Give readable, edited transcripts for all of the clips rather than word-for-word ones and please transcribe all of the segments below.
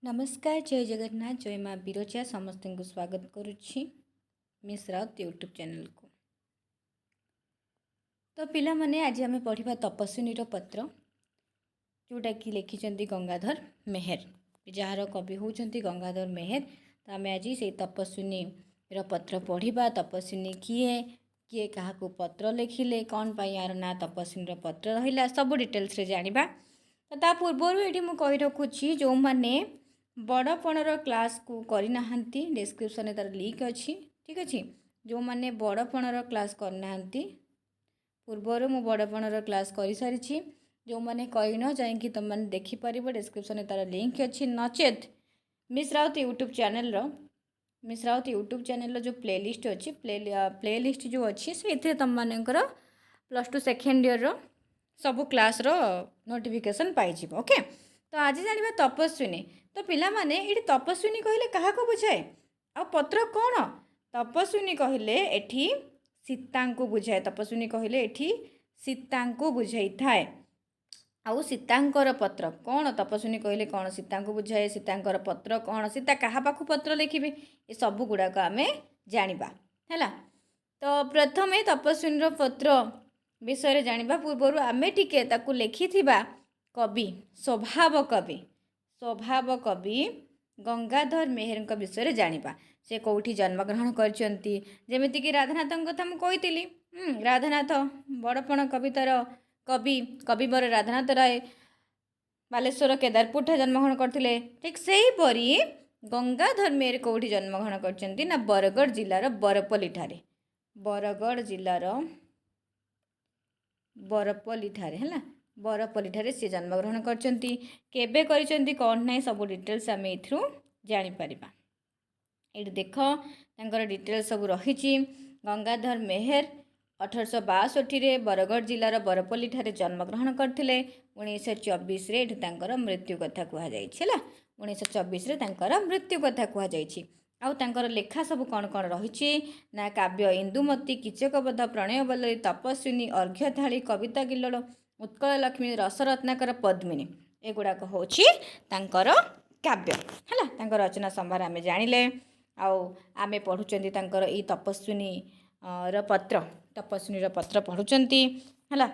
नमस्कार जय जगन्नाथ जय माँ बिरजा समस्त को स्वागत करुच्ची मिस राउत यूट्यूब चैनल को। तो पिला माने आज आम पढ़ा तपस्विनीर पत्र जोटा कि लिखिं गंगाधर मेहर जार कवि होती गंगाधर मेहर। तो आम आज से तपस्विनीर पत्र पढ़ा। तपस्विनी किए किए क्या पत्र लिखिले कौन पाई यार ना तपस्विनीर पत्र रहा सब डिटेल्स जाना। तो ता पूर्वर ये मुझे कही रखुच्छी जो मैंने बड़पणर क्लास को करना डिस्क्रिप्शन तार लिंक अच्छी ठीक अच्छे। जो मैंने बड़पणर क्लास करना पूर्वर मु बड़पणर क्लास कर सारी जो मैंने कहीन जाकि तुम मैंने देखिपर डिस्क्रिप्शन तार लिंक अच्छी नचेत miss Raut YouTube channel miss Raut YouTube channel जो प्लेलिस्ट अच्छी प्लेलिस्ट जो अच्छी से तुम मानकर +2 सेकेंड ईयर सब क्लास नोटिफिकेशन पाइज। ओके तो आज जाना तपस्विनी। तो पिला माने ये तपस्विनी कहले क्या बुझाए आ पत्र कौन तपस्विनी कहले एठी सीता को बुझाए। तपस्विनी कहले एठी सीता को बुझाई थाए। आउ सीतांकर पत्र कौन तपस्विनी कहले कौन सीता को बुझाए सीतांकर पत्र कौन सीता क्या पाखु पत्र लिखिबे ये सब गुड़ाक आम जाना है। तो प्रथमे तपस्विनीर पत्र विषय जाना पूर्वर आम टिके ताकू लिखि कवि स्वभाव कवि गंगाधर मेहर विषय जाना। से कौटी जन्मग्रहण करमती राधानाथ कथा मुझे राधानाथ बड़पण कवितार कवि कविवर राधानाथ राय बालेश्वर केदारपुर ठार जन्मग्रहण करते। ठीक से हीपरी गंगाधर मेहर कौटी जन्मग्रहण कर बरगढ़ जिलार बरपल्ली ठारे बरगढ़ जिलार बरपल्ली ठारे है बरपल्ली ठारे सी जन्मग्रहण करबे कौन ना सब डिटेल्स आम ये जापर। ये देख तर डिटेल्स सब रही। गंगाधर मेहर 1862 बरगढ़ जिलार बरपल्ली ठारे जन्मग्रहण करते 1924 मृत्यु कथा कहुई 1924 मृत्यु कथा कहुई। आउर लेखा सब कौन कौन रही ना काव्य इंदुमती किचकबद्ध प्रणय बल्लरी तपस्विनी अर्घ्य थाली कविता किल्लोड़ उत्कल लक्ष्मी रसरत्नाकर पद्मिनी एगुड़ाक हूँ काव्य है। रचना संभार आम जानिले आमे पढ़ुचंती ई तपस्विनी पत्र तपस्विनीर पत्र पढ़ुचंती है।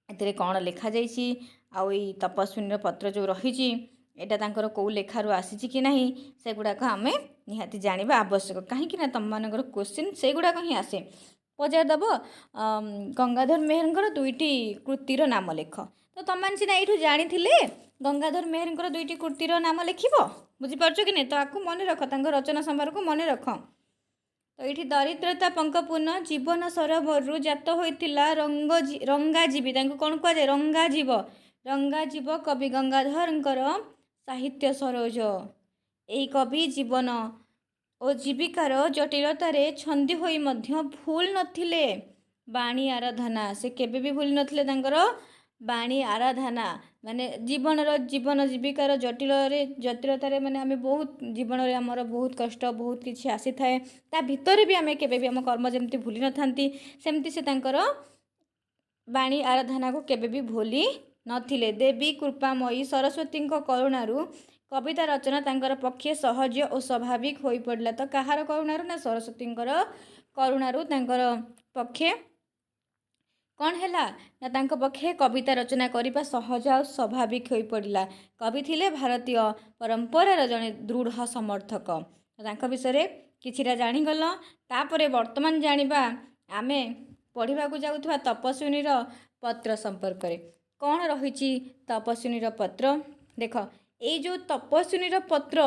एते कौन लिखा जाइए आउ तपस्विनीर पत्र जो रही यहाँ कौ लेखार आसी कि नहीं से गुड़ाक आम निहाती जाना आवश्यक कहीं तुम मान क्वेश्चन से गुड़ाक ही आसे पचारदेव गंगाधर मेहर दुईटी कृतिर नाम लिख। तो तुम मैंने सीना ये जानी गंगाधर मेहर दुईटी कृतिर नाम लिख बुझीपार कि नहीं। तो आपको मन रख रचना संभार को मन रख। तो ये दरिद्रता पंकपूर्ण जीवन सरोवर जात होता रंगाजीवी कौन कहुए रंगाजीव कवि गंगाधर साहित्य सरोज यही कवि जीवन और जीविकार जटिलतार छंदी होई मध्य भूल नथिले बाणी आराधना से केबे भी भूल नथिले बाणी आराधना माने जीवन जीविकार जटिलतार माने आम बहुत जीवन में आमर बहुत कष्ट बहुत किसी आसी थाए ता भितर भी आम केबे भी आम कर्म जमती भूली न थांती सेमती से बाणी आराधना को केबे भी भूली नथिले। देवी कृपामयी सरस्वती करुणारू कविता रचना तांकर पक्षे सहज और स्वाभाविक हो पड़ा। तो कहार करुणारू ना सरस्वती करुणारू तांकर पक्षे कौन है ना तांको पक्षे कविता रचना करने सहज और स्वाभाविक हो पड़ा। कवि थिले भारतीय परंपरार जड़े दृढ़ समर्थक। तांको विषय किछिटा जानीगल तापरे वर्तमान जानिबा आमे पढ़ा जाऊँ तपस्विनीर पत्र संपर्क में कौन रही तपस्विनीर पत्र देख ये जो तपस्विनीर पत्र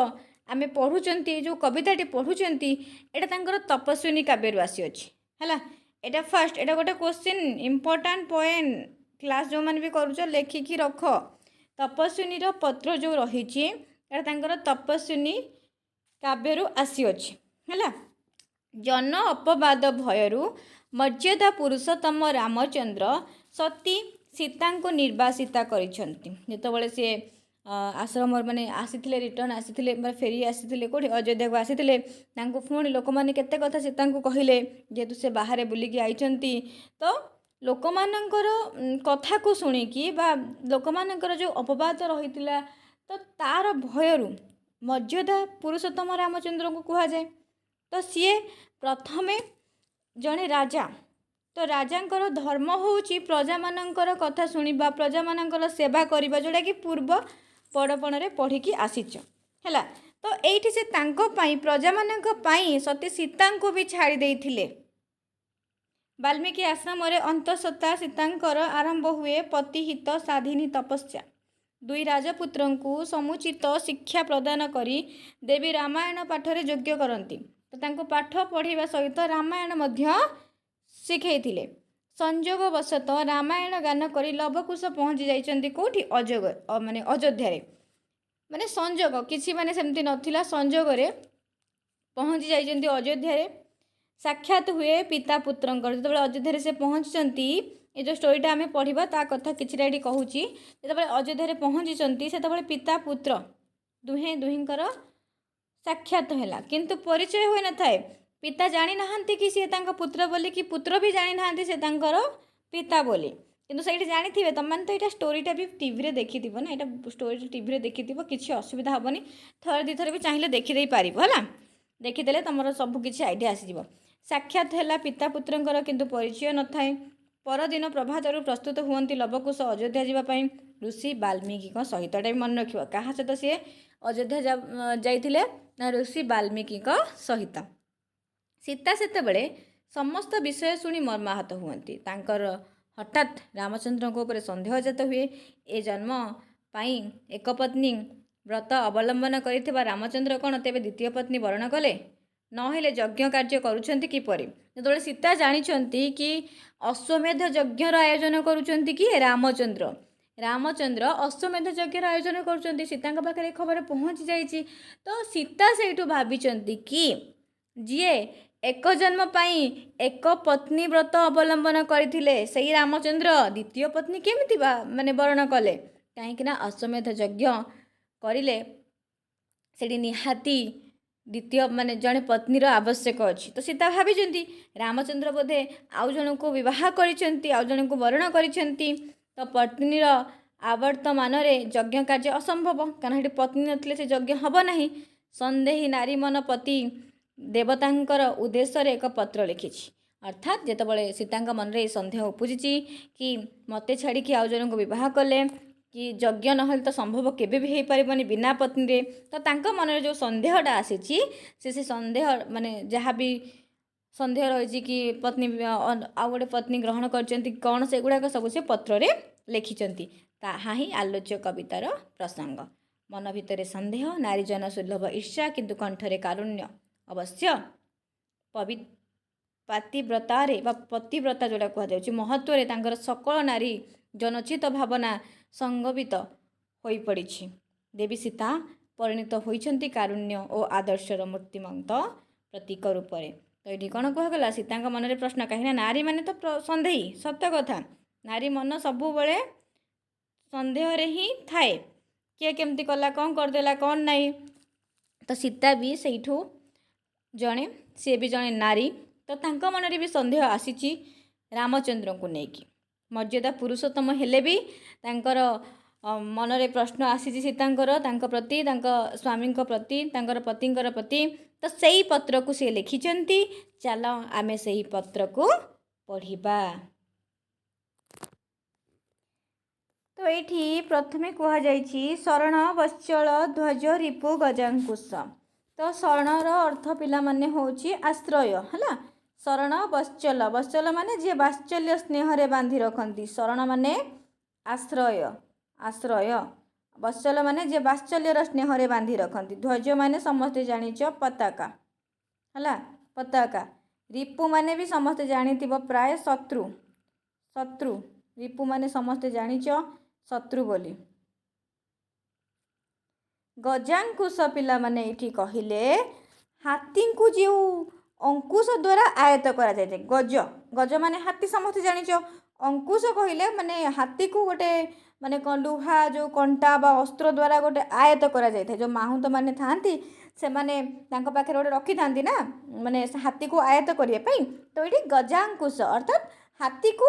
आमे पढ़ुचंती जो कविताटी पढ़ुचंती एटा तपस्विनी काव्य आसी अच्छी है। एटा फास्ट एटा गोटे क्वेश्चन इम्पोर्टाट पॉइंट क्लास जो मैंने भी करुच लेखिकी रख तपस्विनीर पत्र जो रही तपस्विनी काव्यरू आसी अच्छी है। जन अपवाद भयरू मर्यादा पुरुषोत्तम रामचंद्र सती सीता को निर्वासिता करते सी आश्रम मैंने आसी रिटर्न आसी फेरी आसी कौटी अयोध्या को आसी पुणी लोक मैंने केते कथा सीता को कहले जेहेतु से बाहर बुलिकी आइचंती। तो लोक मानकर कथा को शुणिकी लोक मानकर जो अपवाद रही ତ ତାର ଭୟରୁ ମର୍ଯ୍ୟାଦା ପୁରୁଷୋତ୍ତମ ରାମଚନ୍ଦ୍ରଙ୍କୁ କୁହାଯାଏ। ତ ସିଏ ପ୍ରଥମେ ଜଣେ ରାଜା, ତ ରାଜାଙ୍କର ଧର୍ମ ହେଉଛି ପ୍ରଜାମାନଙ୍କର କଥା ଶୁଣିବା, ପ୍ରଜାମାନଙ୍କର ସେବା କରିବା, ଯେଉଁଟାକି ପୂର୍ବ ପଡ଼ପଣରେ ପଢ଼ିକି ଆସିଛ ହେଲା। ତ ଏଇଠି ସେ ତାଙ୍କ ପାଇଁ ପ୍ରଜାମାନଙ୍କ ପାଇଁ ସତୀ ସୀତାଙ୍କୁ ବି ଛାଡ଼ି ଦେଇଥିଲେ। ବାଲ୍ମୀକି ଆଶ୍ରମରେ ଅନ୍ତଃସତ୍ତ୍ୱା ସୀତାଙ୍କର ଆରମ୍ଭ ହୁଏ ପତିହିତ ସାଧିନୀ ତପସ୍ୟା। ଦୁଇ ରାଜପୁତ୍ରଙ୍କୁ ସମୁଚିତ ଶିକ୍ଷା ପ୍ରଦାନ କରି ଦେବୀ ରାମାୟଣ ପାଠରେ ଯୋଗ୍ୟ କରନ୍ତି। ତ ତାଙ୍କୁ ପାଠ ପଢ଼ିବା ସହିତ ରାମାୟଣ ମଧ୍ୟ ଶିଖେଇଥିଲେ। ସଂଯୋଗବଶତଃ ରାମାୟଣ ଗାନ କରି ଲବକୁଶ ପହଞ୍ଚି ଯାଇଛନ୍ତି କେଉଁଠି? ଅଯୋଧ୍ୟାରେ। ମାନେ ସଂଯୋଗ କିଛି ମାନେ ସେମିତି ନଥିଲା, ସଂଯୋଗରେ ପହଞ୍ଚି ଯାଇଛନ୍ତି ଅଯୋଧ୍ୟାରେ। ସାକ୍ଷାତ ହୁଏ ପିତା ପୁତ୍ରଙ୍କର। ଯେତେବେଳେ ଅଯୋଧ୍ୟାରେ ସେ ପହଞ୍ଚିଛନ୍ତି, ଏ ଯେଉଁ ଷ୍ଟୋରିଟା ଆମେ ପଢ଼ିବା ତା କଥା କିଛିଟା ଏଠି କହୁଛି। ଯେତେବେଳେ ଅଯୋଧ୍ୟାରେ ପହଞ୍ଚିଛନ୍ତି ସେତେବେଳେ ପିତା ପୁତ୍ର ଦୁହିଁଙ୍କର ସାକ୍ଷାତ ହେଲା, କିନ୍ତୁ ପରିଚୟ ହୋଇନଥାଏ। ପିତା ଜାଣିନାହାନ୍ତି କି ସିଏ ତାଙ୍କ ପୁତ୍ର ବୋଲି, କି ପୁତ୍ର ବି ଜାଣିନାହାନ୍ତି ସେ ତାଙ୍କର ପିତା ବୋଲି। କିନ୍ତୁ ସେଇଠି ଜାଣିଥିବେ, ତୁମମାନେ ତ ଏଇଟା ଷ୍ଟୋରିଟା ବି ଟିଭିରେ ଦେଖିଥିବ ନା, ଏଇଟା ଷ୍ଟୋରି ଟିଭିରେ ଦେଖିଥିବ, କିଛି ଅସୁବିଧା ହେବନି। ଥରେ ଦୁଇଥର ବି ଚାହିଁଲେ ଦେଖିଦେଇ ପାରିବ ହେଲା। ଦେଖିଦେଲେ ତୁମର ସବୁ କିଛି ଆଇଡ଼ିଆ ଆସିଯିବ। ସାକ୍ଷାତ ହେଲା ପିତା ପୁତ୍ରଙ୍କର, କିନ୍ତୁ ପରିଚୟ ନଥାଏ। ପରଦିନ ପ୍ରଭାତରୁ ପ୍ରସ୍ତୁତ ହୁଅନ୍ତି ଲବକୁଶ ଅଯୋଧ୍ୟା ଯିବା ପାଇଁ ଋଷି ବାଲ୍ମୀକିଙ୍କ ସହିତ। ଏଇଟା ବି ମନେ ରଖିବ, କାହା ସହିତ ସିଏ ଅଯୋଧ୍ୟା ଯାଇଥିଲେ ନା ଋଷି ବାଲ୍ମୀକିଙ୍କ ସହିତ। ସୀତା ସେତେବେଳେ ସମସ୍ତ ବିଷୟ ଶୁଣି ମର୍ମାହତ ହୁଅନ୍ତି। ତାଙ୍କର ହଠାତ୍ ରାମଚନ୍ଦ୍ରଙ୍କ ଉପରେ ସନ୍ଦେହ ଜାତ ହୁଏ। ଏ ଜନ୍ମ ପାଇଁ ଏକ ପତ୍ନୀ ବ୍ରତ ଅବଲମ୍ବନ କରିଥିବା ରାମଚନ୍ଦ୍ର କ'ଣ ତେବେ ଦ୍ୱିତୀୟ ପତ୍ନୀ ବରଣ କଲେ? ନହେଲେ ଯଜ୍ଞ କାର୍ଯ୍ୟ କରୁଛନ୍ତି କିପରି? ଯେତେବେଳେ ସୀତା ଜାଣିଛନ୍ତି କି ଅଶ୍ୱମେଧ ଯଜ୍ଞର ଆୟୋଜନ କରୁଛନ୍ତି କିଏ? ରାମଚନ୍ଦ୍ର ଅଶ୍ୱମେଧ ଯଜ୍ଞର ଆୟୋଜନ କରୁଛନ୍ତି। ସୀତାଙ୍କ ପାଖରେ ଖବର ପହଞ୍ଚି ଯାଇଛି। ତ ସୀତା ସେଇଠୁ ଭାବିଛନ୍ତି କି ଯିଏ ଏକ ଜନ୍ମ ପାଇଁ ଏକ ପତ୍ନୀ ବ୍ରତ ଅବଲମ୍ବନ କରିଥିଲେ ସେଇ ରାମଚନ୍ଦ୍ର ଦ୍ୱିତୀୟ ପତ୍ନୀ କେମିତି ବରଣ କଲେ? କାହିଁକିନା ଅଶ୍ୱମେଧ ଯଜ୍ଞ କରିଲେ ସେଠି ନିହାତି ଦ୍ୱିତୀୟ ଜଣେ ପତ୍ନୀର ଆବଶ୍ୟକ ଅଛି। ତ ସୀତା ଭାବିଛନ୍ତି ରାମଚନ୍ଦ୍ର ବୋଧେ ଆଉ ଜଣଙ୍କୁ ବିବାହ କରିଛନ୍ତି, ଆଉ ଜଣଙ୍କୁ ବରଣ କରିଛନ୍ତି। ତ ପତ୍ନୀର ଆବର୍ତ୍ତମାନରେ ଯଜ୍ଞ କାର୍ଯ୍ୟ ଅସମ୍ଭବ, କାରଣ ସେଠି ପତ୍ନୀ ନଥିଲେ ସେ ଯଜ୍ଞ ହେବ ନାହିଁ। ସନ୍ଦେହୀ ନାରୀ ମନ ପତି ଦେବତାଙ୍କର ଉଦ୍ଦେଶ୍ୟରେ ଏକ ପତ୍ର ଲେଖିଛି। ଅର୍ଥାତ୍ ଯେତେବେଳେ ସୀତାଙ୍କ ମନରେ ଏ ସନ୍ଦେହ ଉପୁଜିଛି କି ମୋତେ ଛାଡ଼ିକି ଆଉ ଜଣଙ୍କୁ ବିବାହ କଲେ, କି ଯଜ୍ଞ ନହେଲେ ତ ସମ୍ଭବ କେବେ ବି ହେଇପାରିବନି ବିନା ପତ୍ନୀରେ, ତ ତାଙ୍କ ମନରେ ଯେଉଁ ସନ୍ଦେହଟା ଆସିଛି, ସେ ସନ୍ଦେହ ଯାହା ବି ସନ୍ଦେହ ରହିଛି କି ପତ୍ନୀ ଆଉ ଗୋଟେ ପତ୍ନୀ ଗ୍ରହଣ କରିଛନ୍ତି କ'ଣ, ସେଗୁଡ଼ାକ ସବୁ ସେ ପତ୍ରରେ ଲେଖିଛନ୍ତି। ତାହା ହିଁ ଆଲୋଚ୍ୟ କବିତାର ପ୍ରସଙ୍ଗ। ମନ ଭିତରେ ସନ୍ଦେହ, ନାରୀଜନ ସୁଲଭ ଈର୍ଷା, କିନ୍ତୁ କଣ୍ଠରେ କାରୁଣ୍ୟ। ଅବଶ୍ୟ ପାତିବ୍ରତାରେ ବା ପତିବ୍ରତା ଯେଉଁଟା କୁହାଯାଉଛି ମହତ୍ତ୍ୱରେ ତାଙ୍କର ସକଳ ନାରୀ ଜନୋଚିତ ଭାବନା ସଂଗବିତ ହୋଇପଡ଼ିଛି। ଦେବୀ ସୀତା ପରିଣତ ହୋଇଛନ୍ତି କାରୁଣ୍ୟ ଓ ଆଦର୍ଶର ମୂର୍ତ୍ତିମନ୍ତ ପ୍ରତୀକ ରୂପରେ। ତ ଏଠି କ'ଣ କୁହାଗଲା? ସୀତାଙ୍କ ମନରେ ପ୍ରଶ୍ନ, କାହିଁକିନା ନାରୀମାନେ ତ ସନ୍ଦେହୀ, ସତ କଥା। ନାରୀ ମନ ସବୁବେଳେ ସନ୍ଦେହରେ ହିଁ ଥାଏ, କିଏ କେମିତି କଲା, କ'ଣ କରିଦେଲା, କ'ଣ ନାହିଁ। ତ ସୀତା ବି ସେଇଠୁ ସିଏ ବି ଜଣେ ନାରୀ। ତ ତାଙ୍କ ମନରେ ବି ସନ୍ଦେହ ଆସିଛି ରାମଚନ୍ଦ୍ରଙ୍କୁ ନେଇକି। ମର୍ଯ୍ୟାଦା ପୁରୁଷୋତ୍ତମ ହେଲେ ବି ତାଙ୍କର ମନରେ ପ୍ରଶ୍ନ ଆସିଛି ସୀତାଙ୍କର, ତାଙ୍କ ପ୍ରତି, ତାଙ୍କ ସ୍ୱାମୀଙ୍କ ପ୍ରତି, ତାଙ୍କର ପତିଙ୍କର ପ୍ରତି। ତ ସେଇ ପତ୍ରକୁ ସେ ଲେଖିଛନ୍ତି। ଚାଲ ଆମେ ସେଇ ପତ୍ରକୁ ପଢ଼ିବା। ତ ଏଇଠି ପ୍ରଥମେ କୁହାଯାଇଛି ଶରଣ ବତ୍ସଳ ଧ୍ୱଜ ରିପୁ ଗଜାଙ୍କୁଶ। ତ ଶରଣର ଅର୍ଥ ପିଲାମାନେ ହେଉଛି ଆଶ୍ରୟ ହେଲା। ଶରଣ ବତ୍ସଳ, ବତ୍ସଳ ମାନେ ଯିଏ ବାତ୍ସଲ୍ୟ ସ୍ନେହରେ ବାନ୍ଧି ରଖନ୍ତି। ଶରଣ ମାନେ ଆଶ୍ରୟ। ବତ୍ସଳ ମାନେ ଯିଏ ବାତ୍ସଲ୍ୟର ସ୍ନେହରେ ବାନ୍ଧି ରଖନ୍ତି। ଧ୍ୱଜ ମାନେ ସମସ୍ତେ ଜାଣିଛ ପତାକା ହେଲା, ପତାକା। ରିପୁ ମାନେ ବି ସମସ୍ତେ ଜାଣିଥିବ ପ୍ରାୟ ଶତ୍ରୁ। ରିପୁ ମାନେ ସମସ୍ତେ ଜାଣିଛ ଶତ୍ରୁ ବୋଲି। ଗଜାଙ୍କୁଶ ପିଲାମାନେ ଏଇଠି କହିଲେ ହାତୀଙ୍କୁ ଯେଉଁ ଅଙ୍କୁଶ ଦ୍ୱାରା ଆୟତ କରାଯାଇଥାଏ। ଗଜ ମାନେ ହାତୀ ସମସ୍ତେ ଜାଣିଛ। ଅଙ୍କୁଶ କହିଲେ ହାତୀକୁ ଗୋଟେ କ'ଣ ଲୁହା ଯେଉଁ କଣ୍ଟା ବା ଅସ୍ତ୍ର ଦ୍ୱାରା ଗୋଟେ ଆୟତ କରାଯାଇଥାଏ। ଯେଉଁ ମାହୁନ୍ତ ମାନେ ଥାଆନ୍ତି ସେମାନେ ତାଙ୍କ ପାଖରେ ଗୋଟେ ରଖିଥାନ୍ତି ନା ହାତୀକୁ ଆୟତ କରିବା ପାଇଁ। ତ ଏଇଠି ଗଜାଙ୍କୁଶ ଅର୍ଥାତ୍ ହାତୀକୁ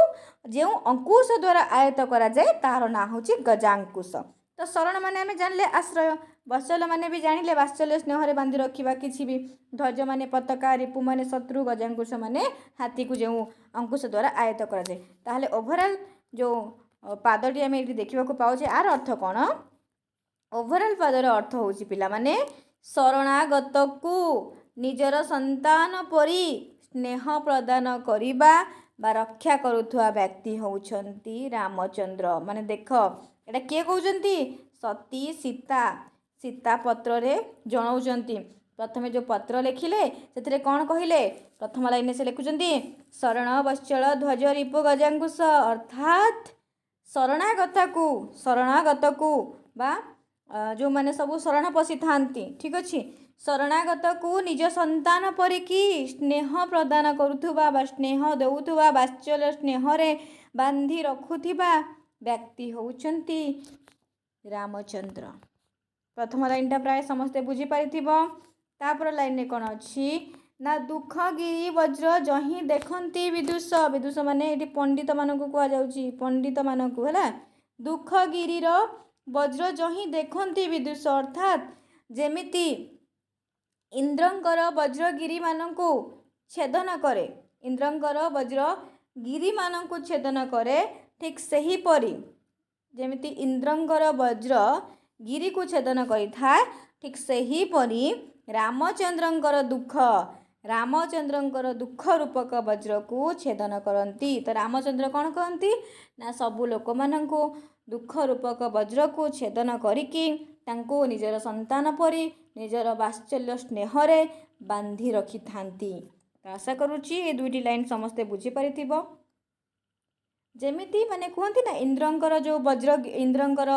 ଯେଉଁ ଅଙ୍କୁଶ ଦ୍ୱାରା ଆୟତ କରାଯାଏ ତାହାର ନାଁ ହେଉଛି ଗଜାଙ୍କୁଶ। ତ तो शरण माने आम जानिले आश्रय, वत्सल माने भी जानिले वात्सल्य स्नेह बांधि रखा किसी भी, ध्वज माने पताका, रिपु माने शत्रु, गजांकुश माने हाथी को जो अंकुश द्वारा आयत कराए। ताहले ओभरऑल जो पादटी आम ये देखा पाचे आर अर्थ कौन? ओभरऑल पादर अर्थ हूँ पिला माने शरणागत को निजर संतान परी स्नेह प्रदान करिबा बा रक्षा करुवा व्यक्ति होउछंती रामचंद्र। माने देख एटा किए कहउछंती? सती सीता, सीता पत्र रे जणाउछंती। प्रथमे जो पत्र लिखिले से कौन कहले? प्रथम लाइन से लिखुचंती शरण वत्सल ध्वज रिपु गजांकुश, अर्थात शरणागत को बा जो माने सब शरण पशि थांती, ठीक अच्छे, शरणागत को निज संतान परिकी स्नेह प्रदान करुवा बा स्नेह देउथुवा वात्सल्य स्नेह रे बांधि रखुथिबा व्यक्ति होउछंती रामचंद्र। प्रथम लाइनटा प्राय समस्ते बुझी पारिथिबो। तापर लाइन कौन अच्छी ना दुख गिरी वज्र जही देखती विदुष, विदुष माने ये पंडित मानक कहुच्छी, पंडित मानक है दुख गिरीर वज्र जही देखती विदुष, अर्थात जेमिति इंद्रंकर वज्र गिरी मानकु छेदन करे, इंद्रंकर वज्र गिरी मानकु छेदन करे, ठीक सही परी जेमिति इंद्रंकर वज्र गिरी को छेदन करिथाए, ठीक सही परी रामचंद्रंकर दुख रूपक वज्र को छेदन करती। तो रामचंद्र कौन कहती ना सबु लोक मानंको दुख रूपक वज्र को छेदन करिकी तांको निजर संतान परी निजर वात्सल्य स्नेह रे बांधि रखि थांती। तो आशा करुच्ची ये दुईटी लाइन समस्ते बुझी पारिथिबो। जेमिति माने कहती ना इंद्रंकर जो इंद्रंकर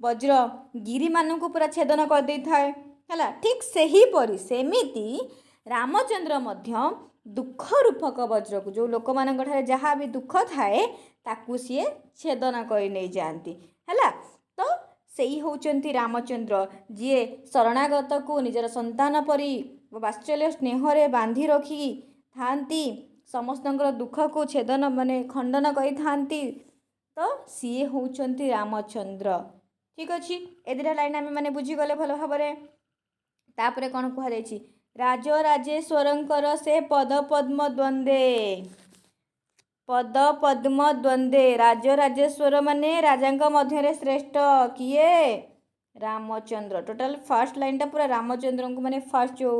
वज्र गिरी मानक पूरा छेदन कर दे थाए है, ठीक सही परी सेमिति रामचंद्र मध्य दुख रूपक वज्र को जो लोक मान जहाँ भी दुख थाए ताकू सी छेदन कर नहीं जाती है। तो सेई होउचंती रामचंद्र जी शरणागत को निजर संतान परी वात्सल्य स्नेह रे बांधि रखी थांती, समस्त दुख को छेदन माने खंडन करी। तो सी होउचंती रामचंद्र, ठीक अच्छे। ए दुटा लाइन आम मैंने बुझीगले भल भाव। तापर कौन कहुई राजराजेश्वरंकर से पद पद्म द्वंद्वे, राजराजेश्वर माने राजांक मध्य श्रेष्ठ किए? रामचंद्र। टोटाल फर्स्ट लाइन टा पूरा रामचंद्र को माने फर्स्ट जो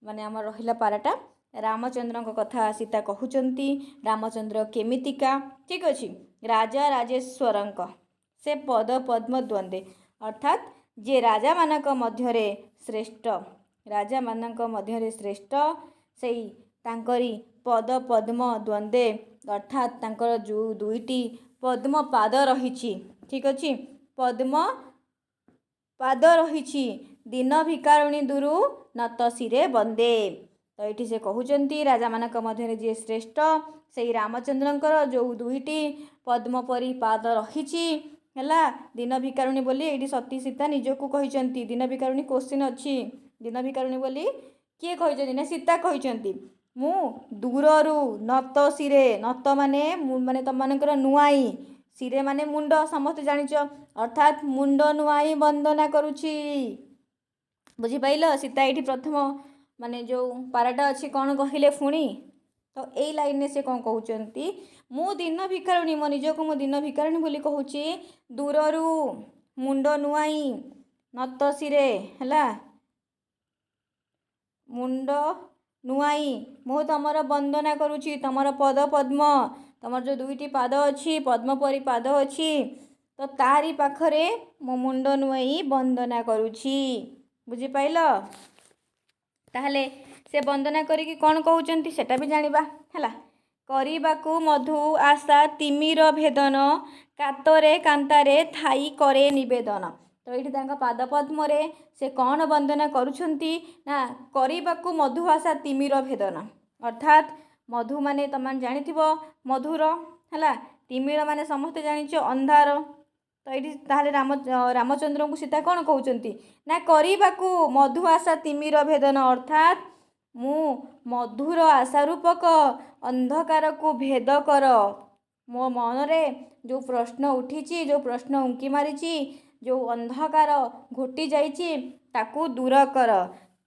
माने आम रहिला पाराटा रामचंद्र कथा सीता कहउचंती, रामचंद्र केमितिका, ठीक अच्छे। राजा राजेश्वरंक से पद पद्म द्वंद्वे, अर्थात जे राजा मानक मध्य श्रेष्ठ, राजा मानक मध्य श्रेष्ठ सेई तांकरी पद पद्म द्वंद्वे, अर्थात तांकर जो दुईटी पद्म पाद रही, ठीक अच्छे, पद्म पाद रही दिन भिकारुणी दुरु नत सिरे बंदे। तो ये से कहउचंती राजा मानक मध्य जे श्रेष्ठ से रामचंद्रंकर जो दुईटी पद्म परी पाद रही है, दिन भिकारुणी बोली ये सती सीता निजको कहते, दिन भिकारुणी क्वेश्चन अच्छी, दिन भिकारुणी बोली किए कहते ना सीता कहते मु दूररू नत सिरे, नत माने माने तुम मानकर नुआई, सिरे माने मुंड समस्त जानिच, अर्थात मुंड नुआई वंदना करुछि। बुझिपाइल? सीता ये प्रथम माने जो पाराटा अच्छी कौन कहले पुणी, तो यही लाइन से कौन कहते मु दिन भिकारुणी, मो निजको मु दिन भिकारुणी बोली कहूची, दूररू मुंड नुआई नत सिरे है, मुंड नुआई मु तमर वंदना करुची, तमर पद पद्म, तमर जो दुईटी पाद अच्छी पद्म परी पाद अच्छी, तो तारी पाखरे मो मुंड नुआई वंदना करुची। बुझिपाइल? ताहले से वंदना करिकी कौन कहउचंती सेटा भी जानिबा है। करिबाकू मधु आशा तिमिर भेदन, कातरे कांतारे थाई करे निवेदन। तो ये पाद पद्म से कौन वंदना करुछंती ना करिबाकू मधु आशा तिमिर भेदन, अर्थात मधु माने तुम जानिथिबो मधुर है, तिमिर माने समस्ते जानिच अंधार। तो ये ताहले रामचंद्र को सीता कौन कहउचंती ना करिबाकू मधु आशा तिमिर भेदन, अर्थात मु मधुर आशा रूपक अंधकार को भेद कर, मो मन रे जो प्रश्न उठी जो प्रश्न उंकी मारी ଯେଉଁ ଅନ୍ଧକାର ଘୋଟି ଯାଇଛି ତାକୁ ଦୂର କର।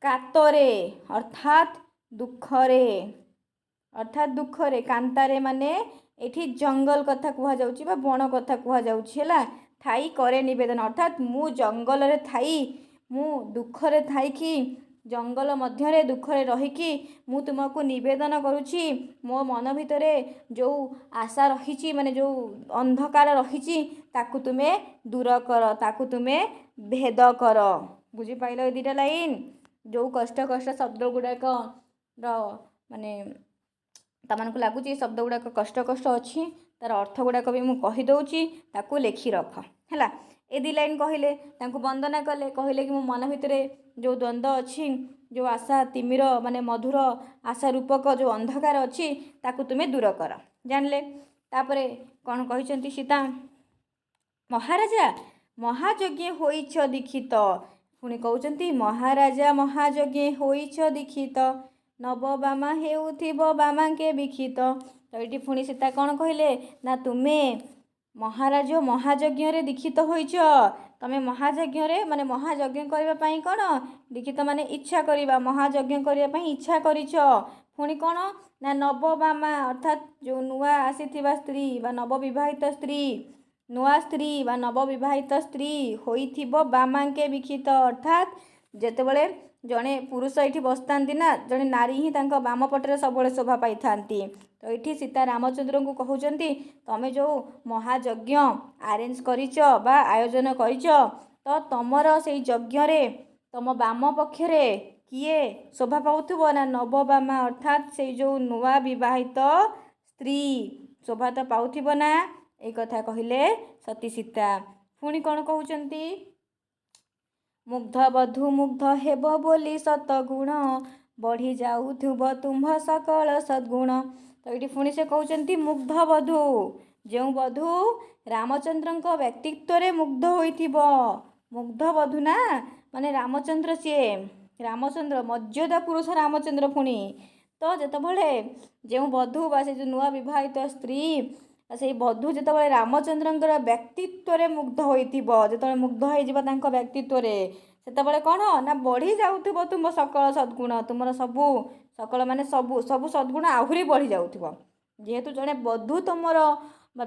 କାତରେ ଅର୍ଥାତ୍ ଦୁଃଖରେ କାନ୍ତାରେ ମାନେ ଏଠି ଜଙ୍ଗଲ କଥା କୁହାଯାଉଛି ବା ବଣ କଥା କୁହାଯାଉଛି ହେଲା। ଥାଇ କରେ ନିବେଦନ ଅର୍ଥାତ୍ ମୁଁ ଜଙ୍ଗଲରେ ଥାଇ ମୁଁ ଦୁଃଖରେ ଥାଇକି ଜଙ୍ଗଲ ମଧ୍ୟରେ ଦୁଃଖରେ ରହିକି ମୁଁ ତୁମକୁ ନିବେଦନ କରୁଛି ମୋ ମନ ଭିତରେ ଯେଉଁ ଆଶା ରହିଛି ମାନେ ଯେଉଁ ଅନ୍ଧକାର ରହିଛି ତାକୁ ତୁମେ ଦୂର କର, ତାକୁ ତୁମେ ଭେଦ କର। ବୁଝିପାରିଲ ଏ ଦୁଇଟା ଲାଇନ୍? ଯେଉଁ କଷ୍ଟ ଶବ୍ଦ ଗୁଡ଼ାକର ମାନେ ତମମାନଙ୍କୁ ଲାଗୁଛି ଏ ଶବ୍ଦ ଗୁଡ଼ାକ କଷ୍ଟ ଅଛି, ତାର ଅର୍ଥ ଗୁଡ଼ାକ ବି ମୁଁ କହିଦେଉଛି, ତାକୁ ଲେଖି ରଖ ହେଲା। ଏ ଦୁଇ ଲାଇନ୍ କହିଲେ, ତାଙ୍କୁ ବନ୍ଦନା କଲେ, କହିଲେ କି ମୋ ମନ ଭିତରେ ଯେଉଁ ଦ୍ୱନ୍ଦ୍ୱ ଅଛି, ଯେଉଁ ଆଶା ତିମିର ମାନେ ମଧୁର ଆଶା ରୂପକ ଯେଉଁ ଅନ୍ଧକାର ଅଛି ତାକୁ ତୁମେ ଦୂର କର। ଜାଣିଲେ? ତାପରେ କ'ଣ କହିଛନ୍ତି ସୀତା? ମହାରାଜା ମହାଯଜ୍ଞେ ହୋଇଛ ଦୀକ୍ଷିତ। ପୁଣି କହୁଛନ୍ତି ମହାରାଜା ମହାଯଜ୍ଞେ ହୋଇଛ ଦୀକ୍ଷିତ, ନବବାମା ହେଉଥିବ ବାମାଙ୍କେ ବିକ୍ଷିତ। ତ ଏଠି ପୁଣି ସୀତା କ'ଣ କହିଲେ ନା ତୁମେ ମହାରାଜ ମହାଯଜ୍ଞରେ ଦୀକ୍ଷିତ ହୋଇଛ। ତମେ ମହାଯଜ୍ଞରେ ମାନେ ମହାଯଜ୍ଞ କରିବା ପାଇଁ କ'ଣ ଦୀକ୍ଷିତ ମାନେ ଇଚ୍ଛା କରିବା, ମହାଯଜ୍ଞ କରିବା ପାଇଁ ଇଚ୍ଛା କରିଛ। ପୁଣି କ'ଣ ନା ନବବାମା ଅର୍ଥାତ୍ ଯେଉଁ ନୂଆ ଆସିଥିବା ସ୍ତ୍ରୀ ବା ନବବିବାହିତ ସ୍ତ୍ରୀ, ନୂଆ ସ୍ତ୍ରୀ ବା ନବବିବାହିତ ସ୍ତ୍ରୀ ହୋଇଥିବ ବାମାଙ୍କେ ବିକ୍ଷିତ ଅର୍ଥାତ୍ ଯେତେବେଳେ ଜଣେ ପୁରୁଷ ଏଠି ବସିଥାନ୍ତି ନା, ଜଣେ ନାରୀ ହିଁ ତାଙ୍କ ବାମ ପଟରେ ସବୁବେଳେ ଶୋଭା ପାଇଥାନ୍ତି। ତ ଏଠି ସୀତା ରାମଚନ୍ଦ୍ରଙ୍କୁ କହୁଛନ୍ତି ତମେ ଯେଉଁ ମହାଯଜ୍ଞ ଆରେଞ୍ଜ କରିଛ ବା ଆୟୋଜନ କରିଛ, ତ ତମର ସେଇ ଯଜ୍ଞରେ ତମ ବାମ ପକ୍ଷରେ କିଏ ଶୋଭା ପାଉଥିବ ନା ନବବାମା ଅର୍ଥାତ୍ ସେଇ ଯେଉଁ ନୂଆ ବିବାହିତ ସ୍ତ୍ରୀ ଶୋଭା ତ ପାଉଥିବ ନା, ଏଇ କଥା କହିଲେ ସତୀ ସୀତା। ପୁଣି କ'ଣ କହୁଛନ୍ତି? ମୁଗ୍ଧ ବଧୂ ମୁଗ୍ଧ ହେବ ବୋଲି ସତଗୁଣ, ବଢ଼ି ଯାଉଥିବ ତୁମ୍ଭ ସକଳ ସଦ୍ଗୁଣ। ତ ଏଇଠି ପୁଣି ସେ କହୁଛନ୍ତି ମୁଗ୍ଧ ବଧୂ, ଯେଉଁ ବଧୂ ରାମଚନ୍ଦ୍ରଙ୍କ ବ୍ୟକ୍ତିତ୍ୱରେ ମୁଗ୍ଧ ହୋଇଥିବ। ମୁଗ୍ଧ ବଧୂ ନା ମାନେ ରାମଚନ୍ଦ୍ର, ସିଏ ରାମଚନ୍ଦ୍ର ମର୍ଯ୍ୟାଦା ପୁରୁଷ ରାମଚନ୍ଦ୍ର। ପୁଣି ତ ଯେତେବେଳେ ଯେଉଁ ବଧୂ ବା ସେ ଯେଉଁ ନୂଆ ବିବାହିତ ସ୍ତ୍ରୀ ସେଇ ବଧୂ ଯେତେବେଳେ ରାମଚନ୍ଦ୍ରଙ୍କର ବ୍ୟକ୍ତିତ୍ୱରେ ମୁଗ୍ଧ ହୋଇଥିବ, ଯେତେବେଳେ ମୁଗ୍ଧ ହୋଇଯିବ ତାଙ୍କ ବ୍ୟକ୍ତିତ୍ୱରେ, ସେତେବେଳେ କ'ଣ ନା ବଢ଼ି ଯାଉଥିବ ତୁମ ସକଳ ସଦ୍ଗୁଣ, ତୁମର ସବୁ ସକଳ ମାନେ ସବୁ ସଦ୍ଗୁଣ ଆହୁରି ବଢ଼ି ଯାଉଥିବ। ଯେହେତୁ ଜଣେ ବଧୂ ତୁମର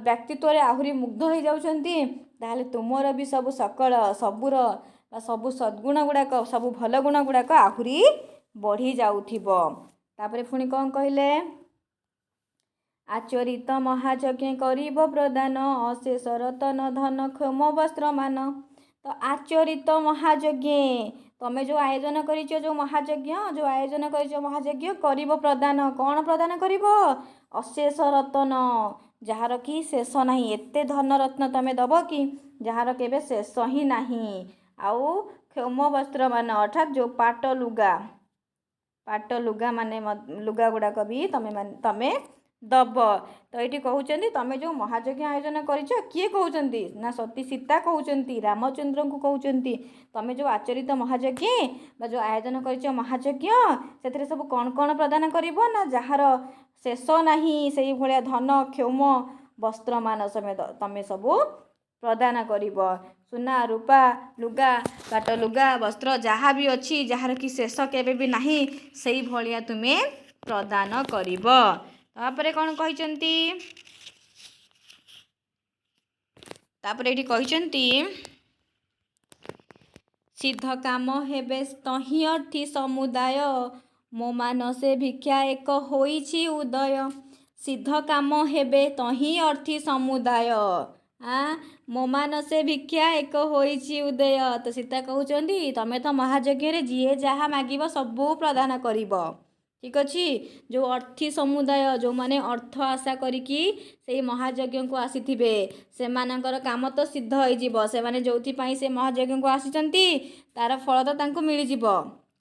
ବ୍ୟକ୍ତିତ୍ୱରେ ଆହୁରି ମୁଗ୍ଧ ହୋଇଯାଉଛନ୍ତି, ତାହେଲେ ତୁମର ବି ସବୁ ସକଳ ସବୁର ବା ସବୁ ସଦ୍ଗୁଣ ଗୁଡ଼ାକ, ସବୁ ଭଲ ଗୁଣ ଗୁଡ଼ାକ ଆହୁରି ବଢ଼ି ଯାଉଥିବ। ତାପରେ ପୁଣି କ'ଣ କହିଲେ? ଆଚରିତ ମହାଯଜ୍ଞେ କରିବ ପ୍ରଦାନ, ଅଶେଷ ରତନ ଧନ କ୍ଷମ ବସ୍ତ୍ରମାନ। ତ ଆଚରିତ ମହାଯଜ୍ଞେ ତମେ ଯେଉଁ ଆୟୋଜନ କରିଛ, ଯେଉଁ ମହାଯଜ୍ଞ ଯେଉଁ ଆୟୋଜନ କରିଛ ମହାଯଜ୍ଞ କରିବ ପ୍ରଦାନ। କ'ଣ ପ୍ରଦାନ କରିବ? ଅଶେଷ ରତନ, ଯାହାର କି ଶେଷ ନାହିଁ। ଏତେ ଧନ ରତ୍ନ ତମେ ଦେବ କି ଯାହାର କେବେ ଶେଷ ହିଁ ନାହିଁ। ଆଉ କ୍ଷମ ବସ୍ତ୍ରମାନ ଅର୍ଥାତ୍ ଯେଉଁ ପାଟ ଲୁଗା ମାନେ ଲୁଗା ଗୁଡ଼ାକ ବି ତମେ ଦବ। ତ ଏଇଠି କହୁଛନ୍ତି ତମେ ଯେଉଁ ମହାଯଜ୍ଞ ଆୟୋଜନ କରିଛ, କିଏ କହୁଛନ୍ତି ନା ସତୀ ସୀତା କହୁଛନ୍ତି, ରାମଚନ୍ଦ୍ରଙ୍କୁ କହୁଛନ୍ତି ତମେ ଯେଉଁ ଆଚରିତ ମହାଯଜ୍ଞ ବା ଯେଉଁ ଆୟୋଜନ କରିଛ ମହାଯଜ୍ଞ, ସେଥିରେ ସବୁ କ'ଣ କ'ଣ ପ୍ରଦାନ କରିବ ନା ଯାହାର ଶେଷ ନାହିଁ ସେଇଭଳିଆ ଧନ କ୍ଷମ ବସ୍ତ୍ରମାନ ସಮೇତ ତମେ ସବୁ ପ୍ରଦାନ କରିବ। ସୁନା ରୂପା ଲୁଗା, ପାଟ ଲୁଗା, ବସ୍ତ୍ର ଯାହା ବି ଅଛି, ଯାହାର କି ଶେଷ କେବେ ବି ନାହିଁ, ସେଇଭଳିଆ ତୁମେ ପ୍ରଦାନ କରିବ। ତାପରେ କ'ଣ କହିଛନ୍ତି? ତାପରେ ଏଠି କହିଛନ୍ତି ସିଦ୍ଧ କାମ ହେବେ ତହିଁ ଅର୍ଥୀ ସମୁଦାୟ, ମୋ ମାନସେ ଭିକ୍ଷା ଏକ ହୋଇଛି ଉଦୟ। ସିଦ୍ଧ କାମ ହେବେ ତହିଁ ଅର୍ଥୀ ସମୁଦାୟ, ମୋ ମାନସେ ଭିକ୍ଷା ଏକ ହୋଇଛି ଉଦୟ। ତ ସୀତା କହୁଛନ୍ତି ତମେ ତ ମହାଯଜ୍ଞରେ ଯିଏ ଯାହା ମାଗିବ ସବୁ ପ୍ରଦାନ କରିବ। ଠିକ୍ ଅଛି? ଯେଉଁ ଅର୍ଥୀ ସମୁଦାୟ, ଯେଉଁମାନେ ଅର୍ଥ ଆଶା କରିକି ସେଇ ମହାଯଜ୍ଞକୁ ଆସିଥିବେ, ସେମାନଙ୍କର କାମ ତ ସିଦ୍ଧ ହୋଇଯିବ। ସେମାନେ ଯେଉଁଥିପାଇଁ ସେ ମହାଯଜ୍ଞକୁ ଆସିଛନ୍ତି ତାର ଫଳ ତ ତାଙ୍କୁ ମିଳିଯିବ।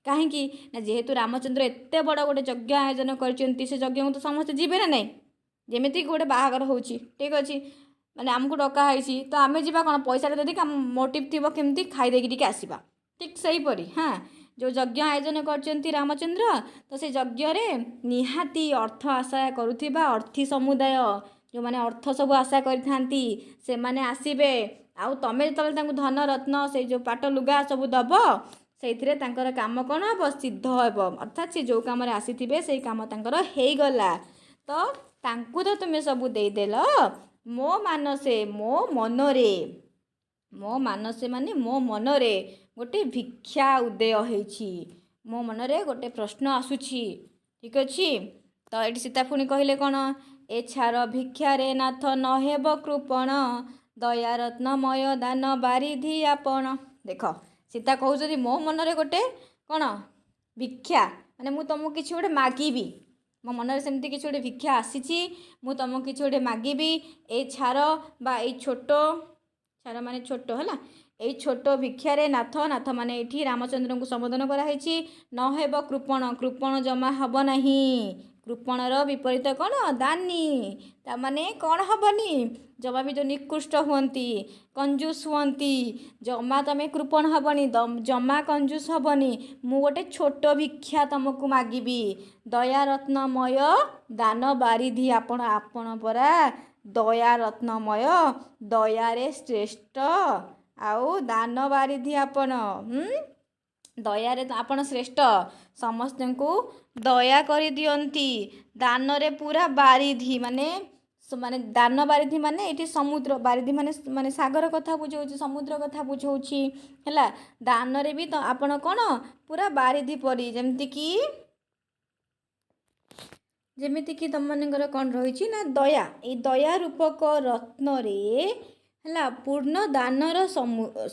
କାହିଁକି ନା ଯେହେତୁ ରାମଚନ୍ଦ୍ର ଏତେ ବଡ଼ ଗୋଟେ ଯଜ୍ଞ ଆୟୋଜନ କରିଛନ୍ତି, ସେ ଯଜ୍ଞକୁ ତ ସମସ୍ତେ ଯିବେ ନା ନାହିଁ। ଯେମିତିକି ଗୋଟେ ବାହାଘର ହେଉଛି, ଠିକ୍ ଅଛି, ମାନେ ଆମକୁ ଡକା ହେଇଛି, ତ ଆମେ ଯିବା କ'ଣ ପଇସାଟା ଦେଇକି, ଆମ ମୋଟିଭ୍ ଥିବ କେମିତି ଖାଇଦେଇକି ଟିକେ ଆସିବା। ଠିକ୍ ସେହିପରି ଯେଉଁ ଯଜ୍ଞ ଆୟୋଜନ କରିଛନ୍ତି ରାମଚନ୍ଦ୍ର, ତ ସେ ଯଜ୍ଞରେ ନିହାତି ଅର୍ଥ ଆଶା କରୁଥିବା ଅର୍ଥୀ ସମୁଦାୟ, ଯେଉଁମାନେ ଅର୍ଥ ସବୁ ଆଶା କରିଥାନ୍ତି, ସେମାନେ ଆସିବେ। ଆଉ ତମେ ଯେତେବେଳେ ତାଙ୍କୁ ଧନ ରତ୍ନ ସେଇ ଯେଉଁ ପାଟ ଲୁଗା ସବୁ ଦେବ ସେଇଥିରେ ତାଙ୍କର କାମ କ'ଣ ହେବ ସିଦ୍ଧ ହେବ, ଅର୍ଥାତ୍ ସେ ଯେଉଁ କାମରେ ଆସିଥିବେ ସେଇ କାମ ତାଙ୍କର ହେଇଗଲା। ତ ତାଙ୍କୁ ତ ତୁମେ ସବୁ ଦେଇଦେଲ, ମୋ ମାନସେ ମୋ ମନରେ, ମୋ ମାନସେ ମାନେ ମୋ ମନରେ ଗୋଟେ ଭିକ୍ଷା ଉଦୟ ହେଇଛି, ମୋ ମନରେ ଗୋଟେ ପ୍ରଶ୍ନ ଆସୁଛି। ଠିକ୍ ଅଛି। ତ ଏଠି ସୀତା ପୁଣି କହିଲେ କ'ଣ, ଏ ଛାର ଭିକ୍ଷାରେ ନାଥ ନ ହେବ କୃପଣ, ଦୟାରତ୍ନମୟ ଦାନ ବାରିଧି ଆପଣ। ଦେଖ ସୀତା କହୁଛନ୍ତି ମୋ ମନରେ ଗୋଟେ କ'ଣ ଭିକ୍ଷା, ମାନେ ମୁଁ ତୁମକୁ କିଛି ଗୋଟେ ମାଗିବି, ମୋ ମନରେ ସେମିତି କିଛି ଗୋଟେ ଭିକ୍ଷା ଆସିଛି, ମୁଁ ତୁମକୁ କିଛି ଗୋଟେ ମାଗିବି। ଏଇ ଛାର ବା ଏଇ ଛୋଟ, ଛାର ମାନେ ଛୋଟ ହେଲା, ଏଇ ଛୋଟ ଭିକ୍ଷାରେ ନାଥ, ନାଥ ମାନେ ଏଇଠି ରାମଚନ୍ଦ୍ରଙ୍କୁ ସମ୍ବୋଧନ କରାହେଇଛି। ନ ହେବ କୃପଣ, କୃପଣ ଜମା ହେବ ନାହିଁ। କୃପଣର ବିପରୀତ କ'ଣ, ଦାନୀ। ତାମାନେ କ'ଣ ହେବନି, ଜମା ବି ଯେଉଁ ନିକୃଷ୍ଟ ହୁଅନ୍ତି, କଞ୍ଜୁସ ହୁଅନ୍ତି, ଜମା ତମେ କୃପଣ ହେବନି, ଜମା କଞ୍ଜୁସ ହେବନି। ମୁଁ ଗୋଟେ ଛୋଟ ଭିକ୍ଷା ତୁମକୁ ମାଗିବି। ଦୟାରତ୍ନମୟ ଦାନ ବାରିଧି ଆପଣ, ଆପଣ ପରା ଦୟାରତ୍ନମୟ, ଦୟାରେ ଶ୍ରେଷ୍ଠ, ଆଉ ଦାନ ବାରିଧି ଆପଣ, ଦୟାରେ ଆପଣ ଶ୍ରେଷ୍ଠ, ସମସ୍ତଙ୍କୁ ଦୟା କରିଦିଅନ୍ତି। ଦାନରେ ପୁରା ବାରିଧି, ମାନେ ମାନେ ଦାନ ବାରିଧି ମାନେ ଏଠି ସମୁଦ୍ର, ବାରିଧି ମାନେ ମାନେ ସାଗର କଥା ବୁଝାଉଛି, ସମୁଦ୍ର କଥା ବୁଝାଉଛି ହେଲା। ଦାନରେ ବି ତ ଆପଣ କ'ଣ ପୁରା ବାରିଧି ପରି, ଯେମିତିକି ତୁମମାନଙ୍କର କ'ଣ ରହିଛି ନା ଦୟା, ଏଇ ଦୟା ରୂପକ ରତ୍ନରେ ହେଲା ପୂର୍ଣ୍ଣ ଦାନର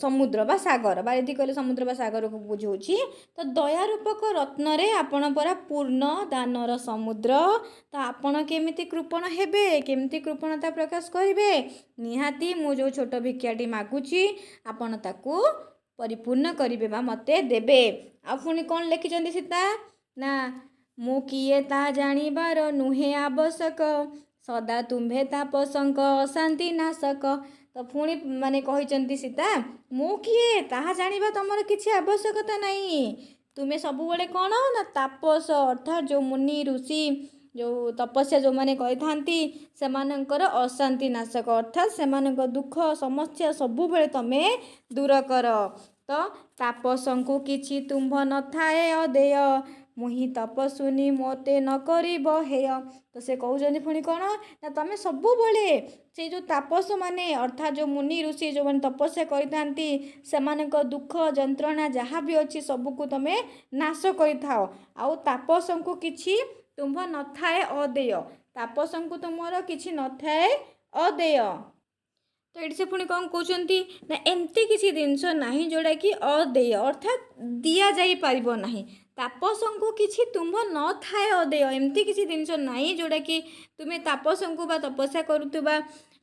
ସମୁଦ୍ର ବା ସାଗର, ବାରିଧି କହିଲେ ସମୁଦ୍ର ବା ସାଗରକୁ ବୁଝାଉଛି। ତ ଦୟା ରୂପକ ରତ୍ନରେ ଆପଣ ପରା ପୂର୍ଣ୍ଣ ଦାନର ସମୁଦ୍ର, ତ ଆପଣ କେମିତି କୃପଣ ହେବେ, କେମିତି କୃପଣତା ପ୍ରକାଶ କରିବେ? ନିହାତି ମୁଁ ଯେଉଁ ଛୋଟ ଭିକ୍ଷାଟି ମାଗୁଛି ଆପଣ ତାକୁ ପରିପୂର୍ଣ୍ଣ କରିବେ ବା ମୋତେ ଦେବେ। ଆଉ ପୁଣି କ'ଣ ଲେଖିଛନ୍ତି ସୀତା ନା, ମୁଁ କିଏ ତାହା ଜାଣିବାର ନୁହେଁ ଆବଶ୍ୟକ, ସଦା ତୁମ୍ଭେ ତାପସଙ୍କ ଅଶାନ୍ତି ନାଶକ। ତ ପୁଣି ମାନେ କହିଛନ୍ତି ସୀତା, ମୁଁ କିଏ ତାହା ଜାଣିବା ତମର କିଛି ଆବଶ୍ୟକତା ନାହିଁ। ତୁମେ ସବୁବେଳେ କ'ଣ ନା ତାପସ, ଅର୍ଥାତ୍ ଯେଉଁ ମୁନି ଋଷି, ଯେଉଁ ତପସ୍ୟା ଯେଉଁମାନେ କରିଥାନ୍ତି ସେମାନଙ୍କର ଅଶାନ୍ତି ନାଶକ, ଅର୍ଥାତ୍ ସେମାନଙ୍କ ଦୁଃଖ ସମସ୍ୟା ସବୁବେଳେ ତମେ ଦୂର କର। ତ ତାପସଙ୍କୁ କିଛି ତୁମ୍ଭ ନଥାଏ ଅଦେୟ, ମୁହିଁ ତପସ୍ୱିନୀ ମୋତେ ନ କରିବ ହେୟ। ତ ସେ କହୁଛନ୍ତି ପୁଣି କ'ଣ ନା ତମେ ସବୁବେଳେ ସେଇ ଯେଉଁ ତାପସ ମାନେ, ଅର୍ଥାତ୍ ଯେଉଁ ମୁନି ଋଷି ଯେଉଁମାନେ ତପସ୍ୟା କରିଥାନ୍ତି ସେମାନଙ୍କ ଦୁଃଖ ଯନ୍ତ୍ରଣା ଯାହା ବି ଅଛି ସବୁକୁ ତମେ ନାଶ କରିଥାଅ। ଆଉ ତାପସଙ୍କୁ କିଛି ତୁମ୍ଭ ନଥାଏ ଅଦେୟ, ତାପସଙ୍କୁ ତୁମର କିଛି ନଥାଏ ଅଦେୟ। ତ ଏଠି ସେ ପୁଣି କ'ଣ କହୁଛନ୍ତି ନା ଏମିତି କିଛି ଜିନିଷ ନାହିଁ ଯେଉଁଟାକି ଅଦେୟ, ଅର୍ଥାତ୍ ଦିଆଯାଇପାରିବ ନାହିଁ। ତାପସଙ୍କୁ କିଛି ତୁମ୍ଭ ନଥାଏ ଅଦେୟ, ଏମିତି କିଛି ଜିନିଷ ନାହିଁ ଯେଉଁଟାକି ତୁମେ ତାପସଙ୍କୁ ବା ତପସ୍ୟା କରୁଥିବା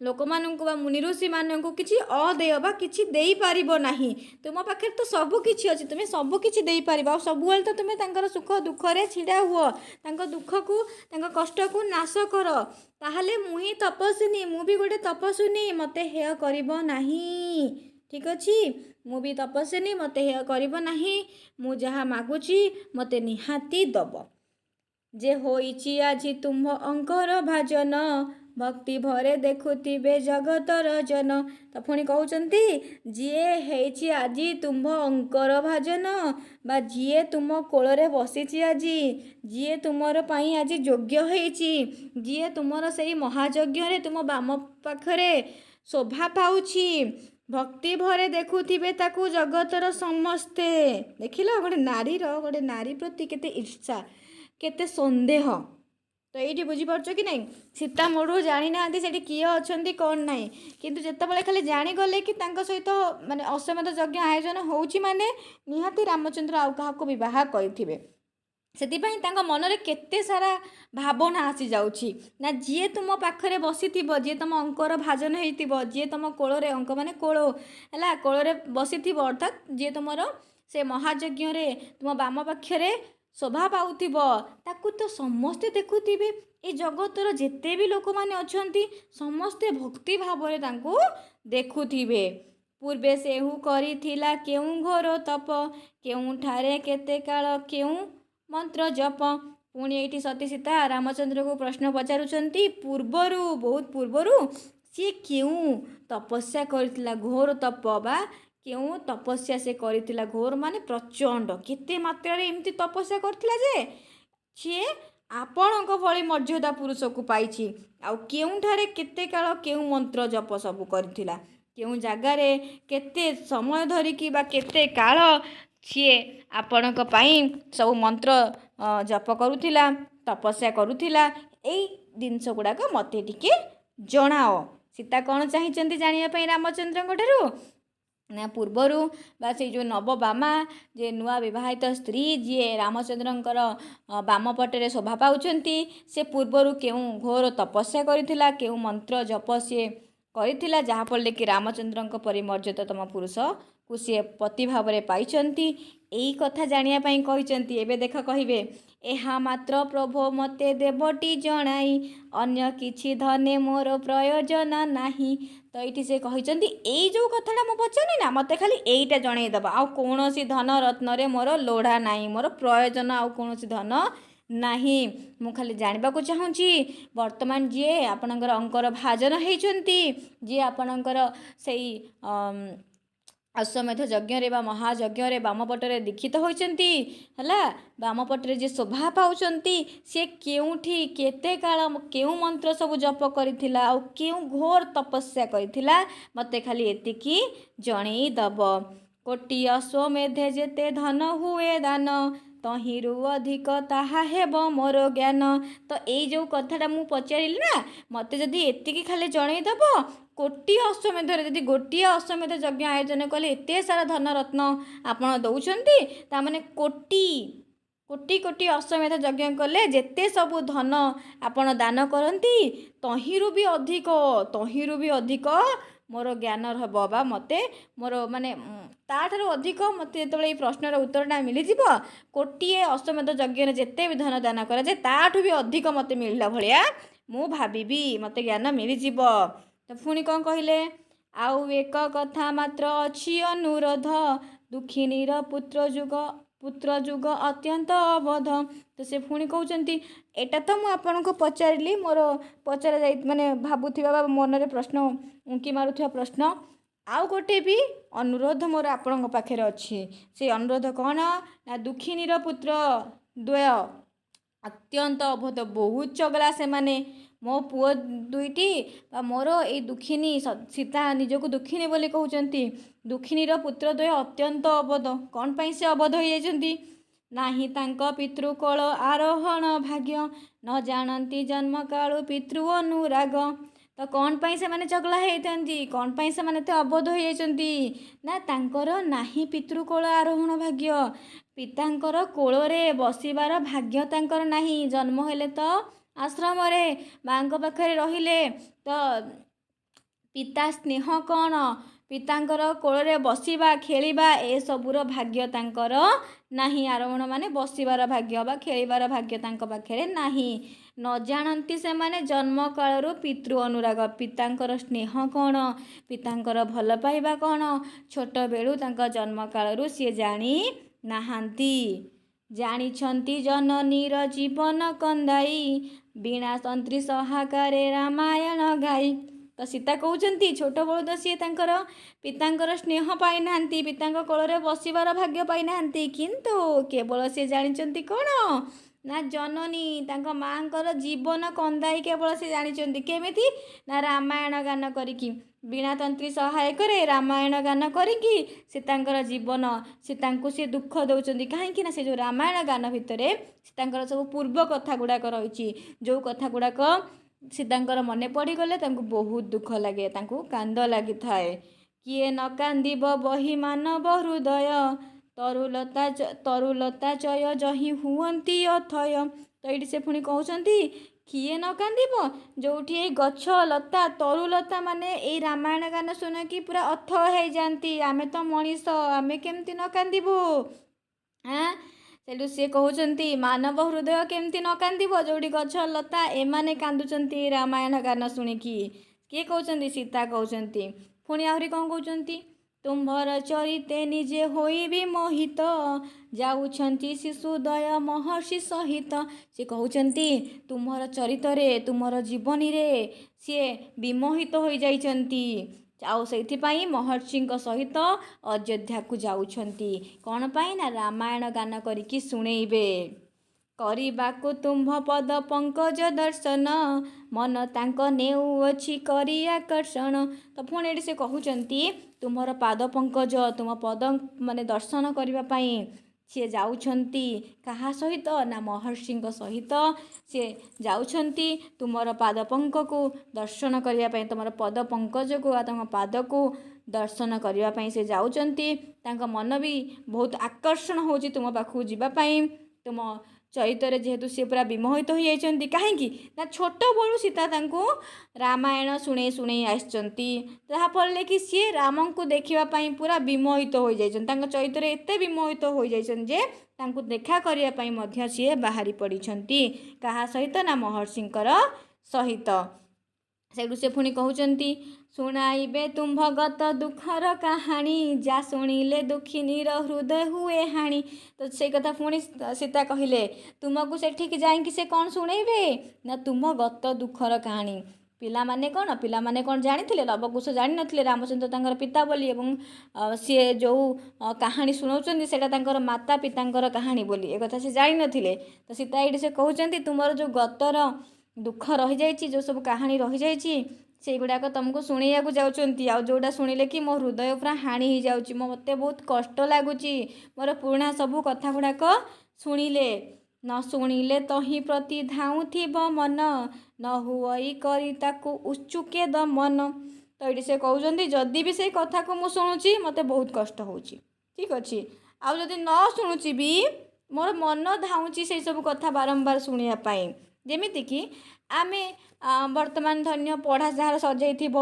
ଲୋକମାନଙ୍କୁ ବା ମୁନି ଋଷିମାନଙ୍କୁ କିଛି ଅଦେୟ ବା କିଛି ଦେଇପାରିବ ନାହିଁ। ତୁମ ପାଖରେ ତ ସବୁ କିଛି ଅଛି, ତୁମେ ସବୁ କିଛି ଦେଇପାରିବ। ଆଉ ସବୁବେଳେ ତ ତୁମେ ତାଙ୍କର ସୁଖ ଦୁଃଖରେ ଛିଡ଼ା ହୁଅ, ତାଙ୍କ ଦୁଃଖକୁ ତାଙ୍କ କଷ୍ଟକୁ ନାଶ କର। ତାହେଲେ ମୁଁ ହିଁ ତପସ୍ୱିନୀ, ମୁଁ ବି ଗୋଟେ ତପସ୍ୱିନୀ, ମୋତେ ହେୟ କରିବ ନାହିଁ। ଠିକ୍ ଅଛି, ମୁଁ ବି ତପସ୍ୱିନୀ, ମୋତେ ହେୟ କରିବ ନାହିଁ। ମୁଁ ଯାହା ମାଗୁଛି ମୋତେ ନିହାତି ଦେବ। ଯେ ହୋଇଛି ଆଜି ତୁମ୍ଭ ଅଙ୍କର ଭାଜନ, ଭକ୍ତି ଭରେ ଦେଖୁଥିବେ ଜଗତର ଜନ। ତ ପୁଣି କହୁଛନ୍ତି ଯିଏ ହେଇଛି ଆଜି ତୁମ୍ଭ ଅଙ୍କର ଭାଜନ, ବା ଯିଏ ତୁମ କୋଳରେ ବସିଛି ଆଜି, ଯିଏ ତୁମର ପାଇଁ ଆଜି ଯୋଗ୍ୟ ହେଇଛି, ଯିଏ ତୁମର ସେଇ ମହାଯଜ୍ଞରେ ତୁମ ବାମ ପାଖରେ ଶୋଭା ପାଉଛି, ଭକ୍ତି ଭରେ ଦେଖୁଥିବେ ତାକୁ ଜଗତର ସମସ୍ତେ। ଦେଖିଲ ଗୋଟେ ନାରୀ ପ୍ରତି କେତେ ଈର୍ଷା, କେତେ ସନ୍ଦେହ। ତ ଏଇଠି ବୁଝିପାରୁଛ କି ନାହିଁ, ସୀତା ମୂଳରୁ ଜାଣିନାହାନ୍ତି ସେଠି କିଏ ଅଛନ୍ତି କ'ଣ ନାହିଁ, କିନ୍ତୁ ଯେତେବେଳେ ଖାଲି ଜାଣିଗଲେ କି ତାଙ୍କ ସହିତ ମାନେ ଅଶ୍ୱମେଧ ଯଜ୍ଞ ଆୟୋଜନ ହେଉଛି ମାନେ ନିହାତି ରାମଚନ୍ଦ୍ର ଆଉ କାହାକୁ ବିବାହ କରିଥିବେ। ସେଥିପାଇଁ ତାଙ୍କ ମନରେ କେତେ ସାରା ଭାବନା ଆସିଯାଉଛି ନା ଯିଏ ତୁମ ପାଖରେ ବସିଥିବ, ଯିଏ ତୁମ ଅଙ୍କର ଭାଜନ ହେଇଥିବ, ଯିଏ ତୁମ କୋଳରେ, ଅଙ୍କ ମାନେ କୋଳ ହେଲା, କୋଳରେ ବସିଥିବ, ଅର୍ଥାତ୍ ଯିଏ ତୁମର ସେ ମହାଯଜ୍ଞରେ ତୁମ ବାମ ପାଖରେ ଶୋଭା ପାଉଥିବ, ତାକୁ ତ ସମସ୍ତେ ଦେଖୁଥିବେ। ଏ ଜଗତର ଯେତେ ବି ଲୋକମାନେ ଅଛନ୍ତି ସମସ୍ତେ ଭକ୍ତି ଭାବରେ ତାଙ୍କୁ ଦେଖୁଥିବେ। ପୂର୍ବେ ସେହୁ କରିଥିଲା କେଉଁ ଘୋର ତପ, କେଉଁଠାରେ କେତେ କାଳ କେଉଁ ମନ୍ତ୍ର ଜପ। ପୁଣି ଏଇଠି ସତୀ ସୀତା ରାମଚନ୍ଦ୍ରକୁ ପ୍ରଶ୍ନ ପଚାରୁଛନ୍ତି, ପୂର୍ବରୁ ବହୁତ ପୂର୍ବରୁ ସିଏ କେଉଁ ତପସ୍ୟା କରିଥିଲା, ଘୋର ତପ ବା କେଉଁ ତପସ୍ୟା ସେ କରିଥିଲା, ଘୋର ମାନେ ପ୍ରଚଣ୍ଡ, କେତେ ମାତ୍ରାରେ ଏମିତି ତପସ୍ୟା କରିଥିଲା ଯେ ସିଏ ଆପଣଙ୍କ ଭଳି ମର୍ଯ୍ୟାଦା ପୁରୁଷକୁ ପାଇଛି। ଆଉ କେଉଁଠାରେ କେତେ କାଳ କେଉଁ ମନ୍ତ୍ର ଜପ ସବୁ କରିଥିଲା, କେଉଁ ଜାଗାରେ କେତେ ସମୟ ଧରିକି ବା କେତେ କାଳ ସିଏ ଆପଣଙ୍କ ପାଇଁ ସବୁ ମନ୍ତ୍ର ଜପ କରୁଥିଲା, ତପସ୍ୟା କରୁଥିଲା। ଏଇ ଜିନିଷ ଗୁଡ଼ାକ ମୋତେ ଟିକେ ଜଣାଅ। ସୀତା କ'ଣ ଚାହିଁଛନ୍ତି ଜାଣିବା ପାଇଁ ରାମଚନ୍ଦ୍ରଙ୍କ ଠାରୁ? ନା ପୂର୍ବରୁ ବା ସେଇ ଯେଉଁ ନବବାମା ଯେ ନୂଆ ବିବାହିତ ସ୍ତ୍ରୀ ଯିଏ ରାମଚନ୍ଦ୍ରଙ୍କର ବାମ ପଟରେ ଶୋଭା ପାଉଛନ୍ତି, ସେ ପୂର୍ବରୁ କେଉଁ ଘୋର ତପସ୍ୟା କରିଥିଲା, କେଉଁ ମନ୍ତ୍ର ଜପ ସିଏ କରିଥିଲା, ଯାହାଫଳରେ କି ରାମଚନ୍ଦ୍ରଙ୍କ ପରି ମର୍ଯ୍ୟାଦାତମ ପୁରୁଷକୁ ସିଏ ପତି ଭାବରେ ପାଇଛନ୍ତି, ଏଇ କଥା ଜାଣିବା ପାଇଁ କହିଛନ୍ତି। ଏବେ ଦେଖ କହିବେ, ଏହା ମାତ୍ର ପ୍ରଭୁ ମୋତେ ଦେବଟି ଜଣାଇ, ଅନ୍ୟ କିଛି ଧନେ ମୋର ପ୍ରୟୋଜନ ନାହିଁ। ତ ଏଇଠି ସେ କହିଛନ୍ତି ଏଇ ଯେଉଁ କଥାଟା ମୁଁ ପଚାରିନି ନା, ମୋତେ ଖାଲି ଏଇଟା ଜଣେଇଦେବ, ଆଉ କୌଣସି ଧନ ରତ୍ନରେ ମୋର ଲୋଢ଼ା ନାହିଁ, ମୋର ପ୍ରୟୋଜନ ଆଉ କୌଣସି ଧନ ନାହିଁ। ମୁଁ ଖାଲି ଜାଣିବାକୁ ଚାହୁଁଛି ବର୍ତ୍ତମାନ ଯିଏ ଆପଣଙ୍କର ଅଙ୍କର ଭାଜନ ହେଇଛନ୍ତି, ଯିଏ ଆପଣଙ୍କର ସେଇ ଅଶ୍ୱମେଧ ଯଜ୍ଞରେ ବା ମହାଯଜ୍ଞରେ ବାମପଟରେ ଦୀକ୍ଷିତ ହୋଇଛନ୍ତି, ହେଲା, ବାମପଟରେ ଯିଏ ଶୋଭା ପାଉଛନ୍ତି, ସେ କେଉଁଠି କେତେ କାଳ କେଉଁ ମନ୍ତ୍ର ସବୁ ଜପ କରିଥିଲା, ଆଉ କେଉଁ ଘୋର ତପସ୍ୟା କରିଥିଲା, ମୋତେ ଖାଲି ଏତିକି ଜଣେଇଦବ। କୋଟି ଅଶ୍ୱମେଧେ ଯେତେ ଧନ ହୁଏ ଦାନ, ତହିଁରୁ ଅଧିକ ତାହା ହେବ ମୋର ଜ୍ଞାନ। ତ ଏଇ ଯେଉଁ କଥାଟା ମୁଁ ପଚାରିଲି ନା, ମୋତେ ଯଦି ଏତିକି ଖାଲି ଜଣେଇଦବ, କୋଟି ଅଶ୍ୱମେଧରେ ଯଦି ଗୋଟିଏ ଅଶ୍ୱମେଧ ଯଜ୍ଞ ଆୟୋଜନ କଲେ ଏତେ ସାରା ଧନ ରତ୍ନ ଆପଣ ଦେଉଛନ୍ତି, ତା'ମାନେ କୋଟି କୋଟି କୋଟି ଅଶ୍ୱମେଧ ଯଜ୍ଞ କଲେ ଯେତେ ସବୁ ଧନ ଆପଣ ଦାନ କରନ୍ତି, ତହିଁରୁ ବି ଅଧିକ ମୋର ଜ୍ଞାନ ହେବ, ବା ମୋତେ ମୋର ମାନେ ତାଠାରୁ ଅଧିକ ମୋତେ ଯେତେବେଳେ ଏଇ ପ୍ରଶ୍ନର ଉତ୍ତରଟା ମିଳିଯିବ, କୋଟିଏ ଅଶ୍ୱମେଧ ଯଜ୍ଞରେ ଯେତେ ବି ଧନ ଦାନ କରାଯାଏ ତାଠୁ ବି ଅଧିକ ମୋତେ ମିଳିଲା ଭଳିଆ ମୁଁ ଭାବିବି, ମୋତେ ଜ୍ଞାନ ମିଳିଯିବ। ତ ପୁଣି କ'ଣ କହିଲେ, ଆଉ ଏକ କଥା ମାତ୍ର ଅଛି ଅନୁରୋଧ, ଦୁଃଖିନୀର ପୁତ୍ର ଯୁଗ ଅତ୍ୟନ୍ତ ଅବଧ। ତ ସେ ପୁଣି କହୁଛନ୍ତି, ଏଇଟା ତ ମୁଁ ଆପଣଙ୍କୁ ପଚାରିଲି, ମୋର ପଚରା ଯାଇ ମାନେ ଭାବୁଥିବା ବା ମନରେ ପ୍ରଶ୍ନ ଉଙ୍କି ମାରୁଥିବା ପ୍ରଶ୍ନ, ଆଉ ଗୋଟେ ବି ଅନୁରୋଧ ମୋର ଆପଣଙ୍କ ପାଖରେ ଅଛି। ସେଇ ଅନୁରୋଧ କ'ଣ ନା, ଦୁଃଖିନୀର ପୁତ୍ର ଦ୍ୱୟ ଅତ୍ୟନ୍ତ ଅବୋଧ, ବହୁତ ଚଗଲା ସେମାନେ। ମୋ ପୁଅ ଦୁଇଟି ବା ମୋର ଏଇ ଦୁଃଖିନୀ ସୀତା ନିଜକୁ ଦୁଃଖିନୀ ବୋଲି କହୁଛନ୍ତି, ଦୁଃଖିନୀର ପୁତ୍ର ଦ୍ୱୟ ଅତ୍ୟନ୍ତ ଅବୋଧ। କ'ଣ ପାଇଁ ସେ ଅବୋଧ ହୋଇଯାଇଛନ୍ତି? ନାହିଁ ତାଙ୍କ ପିତୃକୋଳ ଆରୋହଣ ଭାଗ୍ୟ, ନ ଜାଣନ୍ତି ଜନ୍ମକାଳୁ ପିତୃ ଅନୁରାଗ। ତ କ'ଣ ପାଇଁ ସେମାନେ ଚଗଲା ହେଇଥାନ୍ତି, କ'ଣ ପାଇଁ ସେମାନେ ଏତେ ଅବୋଧ ହୋଇଯାଇଛନ୍ତି? ନା ତାଙ୍କର ନାହିଁ ପିତୃକୋଳ ଆରୋହଣ ଭାଗ୍ୟ, ପିତାଙ୍କର କୋଳରେ ବସିବାର ଭାଗ୍ୟ ତାଙ୍କର ନାହିଁ। ଜନ୍ମ ହେଲେ ତ ଆଶ୍ରମରେ ମାଙ୍କ ପାଖରେ ରହିଲେ, ତ ପିତା ସ୍ନେହ କ'ଣ, ପିତାଙ୍କର କୋଳରେ ବସିବା ଖେଳିବା ଏସବୁର ଭାଗ୍ୟ ତାଙ୍କର ନାହିଁ। ଆରୋହଣ ମାନେ ବସିବାର ଭାଗ୍ୟ ବା ଖେଳିବାର ଭାଗ୍ୟ ତାଙ୍କ ପାଖରେ ନାହିଁ। ନ ଜାଣନ୍ତି ସେମାନେ ଜନ୍ମକାଳରୁ ପିତୃ ଅନୁରାଗ, ପିତାଙ୍କର ସ୍ନେହ କ'ଣ, ପିତାଙ୍କର ଭଲ ପାଇବା କ'ଣ, ଛୋଟବେଳୁ ତାଙ୍କ ଜନ୍ମକାଳରୁ ସିଏ ଜାଣି ନାହାନ୍ତି। ଜାଣିଛନ୍ତି ଜନନୀର ଜୀବନ କନ୍ଦାଇ, ବୀଣା ତନ୍ତ୍ରୀ ସହାକାରେ ରାମାୟଣ ଗାଇ। ତ ସୀତା କହୁଛନ୍ତି ଛୋଟବେଳୁ ତ ସିଏ ତାଙ୍କର ପିତାଙ୍କର ସ୍ନେହ ପାଇନାହାନ୍ତି, ପିତାଙ୍କ କୋଳରେ ବସିବାର ଭାଗ୍ୟ ପାଇନାହାନ୍ତି, କିନ୍ତୁ କେବଳ ସିଏ ଜାଣିଛନ୍ତି କ'ଣ ନା ଜନନୀ ତାଙ୍କ ମାଙ୍କର ଜୀବନ କନ୍ଦାଇ କେବଳ ସେ ଜାଣିଛନ୍ତି। କେମିତି ନା ରାମାୟଣ ଗାନ କରିକି, ବୀଣାତନ୍ତ୍ରୀ ସହାୟକରେ ରାମାୟଣ ଗାନ କରିକି ସେ ତାଙ୍କର ଜୀବନ ତାଙ୍କୁ ସେ ଦୁଃଖ ଦେଉଛନ୍ତି। କାହିଁକି ନା ସେ ଯେଉଁ ରାମାୟଣ ଗାନ ଭିତରେ ତାଙ୍କର ସବୁ ପୂର୍ବ କଥା ଗୁଡ଼ାକ ରହିଛି, ଯେଉଁ କଥା ଗୁଡ଼ାକ ସୀତାଙ୍କର ମନେ ପଡ଼ିଗଲେ ତାଙ୍କୁ ବହୁତ ଦୁଃଖ ଲାଗେ, ତାଙ୍କୁ କାନ୍ଦ ଲାଗିଥାଏ। କିଏ ନ କାନ୍ଦିବ ବହି ମାନବ ହୃଦୟ, ତରୁଲତା ଚୟ ଜହିଁ ହୁଅନ୍ତି ଅଥୟ। ତ ଏଇଠି ସେ ପୁଣି କହୁଛନ୍ତି କିଏ ନ କାନ୍ଦିବ, ଯେଉଁଠି ଏଇ ଗଛ ଲତା ତରୁଲତା ମାନେ ଏଇ ରାମାୟଣ ଗାନ ଶୁଣିକି ପୁରା ଅଥୟ ହେଇଯାନ୍ତି, ଆମେ ତ ମଣିଷ, ଆମେ କେମିତି ନ କାନ୍ଦିବୁ? ସେଠୁ ସିଏ କହୁଛନ୍ତି ମାନବ ହୃଦୟ କେମିତି ନ କାନ୍ଦିବ, ଯେଉଁଠି ଗଛ ଲତା ଏମାନେ କାନ୍ଦୁଛନ୍ତି ରାମାୟଣ ଗାନ ଶୁଣିକି। କିଏ କହୁଛନ୍ତି? ସୀତା କହୁଛନ୍ତି। ପୁଣି ଆହୁରି କ'ଣ କହୁଛନ୍ତି? ତୁମ୍ଭର ଚରିତେ ନିଜେ ହୋଇ ବିମୋହିତ ଯାଉଛନ୍ତି ଶିଶୁଦୟ ମହର୍ଷି ସହିତ। ସେ କହୁଛନ୍ତି ତୁମର ଚରିତରେ ତୁମର ଜୀବନୀରେ ସିଏ ବିମୋହିତ ହୋଇଯାଇଛନ୍ତି ଆଉ ସେଇଥିପାଇଁ ମହର୍ଷିଙ୍କ ସହିତ ଅଯୋଧ୍ୟାକୁ ଯାଉଛନ୍ତି। କ'ଣ ପାଇଁ ନା ରାମାୟଣ ଗାନ କରିକି ଶୁଣେଇବେ। କରିବାକୁ ତୁମ୍ଭ ପଦ ପଙ୍କଜ ଦର୍ଶନ ମନ ତାଙ୍କ ନେଉଅଛି କରି ଆକର୍ଷଣ। ତ ପୁଣି ଏଠି ସେ କହୁଛନ୍ତି ତୁମର ପାଦ ପଙ୍କଜ ତୁମ ପଦ ମାନେ ଦର୍ଶନ କରିବା ପାଇଁ ସିଏ ଯାଉଛନ୍ତି କାହା ସହିତ ନା ମହର୍ଷିଙ୍କ ସହିତ ସିଏ ଯାଉଛନ୍ତି ତୁମର ପାଦ ପଙ୍କକୁ ଦର୍ଶନ କରିବା ପାଇଁ, ତୁମର ପଦ ପଙ୍କଜକୁ ବା ତୁମ ପାଦକୁ ଦର୍ଶନ କରିବା ପାଇଁ ସେ ଯାଉଛନ୍ତି। ତାଙ୍କ ମନ ବି ବହୁତ ଆକର୍ଷଣ ହେଉଛି ତୁମ ପାଖକୁ ଯିବା ପାଇଁ। ତୁମ ଚରିତରେ ଯେହେତୁ ସିଏ ପୁରା ବିମୋହିତ ହୋଇଯାଇଛନ୍ତି, କାହିଁକି ନା ଛୋଟବେଳୁ ସୀତା ତାଙ୍କୁ ରାମାୟଣ ଶୁଣେଇ ଶୁଣେଇ ଆସିଛନ୍ତି, ଯାହାଫଳରେ କି ସିଏ ରାମଙ୍କୁ ଦେଖିବା ପାଇଁ ପୁରା ବିମୋହିତ ହୋଇଯାଇଛନ୍ତି। ତାଙ୍କ ଚରିତରେ ଏତେ ବିମୋହିତ ହୋଇଯାଇଛନ୍ତି ଯେ ତାଙ୍କୁ ଦେଖା କରିବା ପାଇଁ ମଧ୍ୟ ସିଏ ବାହାରି ପଡ଼ିଛନ୍ତି। କାହା ସହିତ ନା ମହର୍ଷିଙ୍କର ସହିତ। ସେଇଠୁ ସେ ପୁଣି କହୁଛନ୍ତି ଶୁଣାଇବେ ତୁମ୍ଭ ଗତ ଦୁଃଖର କାହାଣୀ ଯା ଶୁଣିଲେ ଦୁଃଖିନୀର ହୃଦୟ ହୁଏ ହାଣି। ତ ସେଇ କଥା ପୁଣି ସୀତା କହିଲେ ତୁମକୁ ସେଠିକି ଯାଇକି ସେ କ'ଣ ଶୁଣେଇବେ ନା ତୁମ ଗତ ଦୁଃଖର କାହାଣୀ। ପିଲାମାନେ କ'ଣ ଜାଣିଥିଲେ? ଲବକୁଶ ଜାଣିନଥିଲେ ରାମଚନ୍ଦ୍ର ତାଙ୍କର ପିତା ବୋଲି ଏବଂ ସିଏ ଯେଉଁ କାହାଣୀ ଶୁଣାଉଛନ୍ତି ସେଇଟା ତାଙ୍କର ମାତା ପିତାଙ୍କର କାହାଣୀ ବୋଲି ଏ କଥା ସେ ଜାଣିନଥିଲେ। ତ ସୀତା ଏଇଠି ସେ କହୁଛନ୍ତି ତୁମର ଯେଉଁ ଗତର ଦୁଃଖ ରହିଯାଇଛି, ଯେଉଁ ସବୁ କାହାଣୀ ରହିଯାଇଛି ସେଇଗୁଡ଼ାକ ତୁମକୁ ଶୁଣେଇବାକୁ ଯାଉଛନ୍ତି। ଆଉ ଯେଉଁଟା ଶୁଣିଲେ କି ମୋ ହୃଦୟ ପୁରା ହାଣି ହେଇଯାଉଛି, ମୋତେ ବହୁତ କଷ୍ଟ ଲାଗୁଛି ମୋର ପୁରୁଣା ସବୁ କଥା ଗୁଡ଼ାକ ଶୁଣିଲେ। ନ ଶୁଣିଲେ ତହିଁ ପ୍ରତି ଧାଉଁଥିବ ମନ ନ ହୁଅଇ କରି ତାକୁ ଉଚୁକେ ଦମନ। ତ ଏଇଠି ସେ କହୁଛନ୍ତି ଯଦି ବି ସେଇ କଥାକୁ ମୁଁ ଶୁଣୁଛି ମୋତେ ବହୁତ କଷ୍ଟ ହେଉଛି, ଠିକ୍ ଅଛି। ଆଉ ଯଦି ନ ଶୁଣୁଛି ବି ମୋର ମନ ଧାଉଁଛି ସେଇ ସବୁ କଥା ବାରମ୍ବାର ଶୁଣିବା ପାଇଁ। ଯେମିତିକି ଆମେ ବର୍ତ୍ତମାନ ଧନ୍ୟ ପଢ଼ା ଯାହାର ସରିଯାଇଥିବ,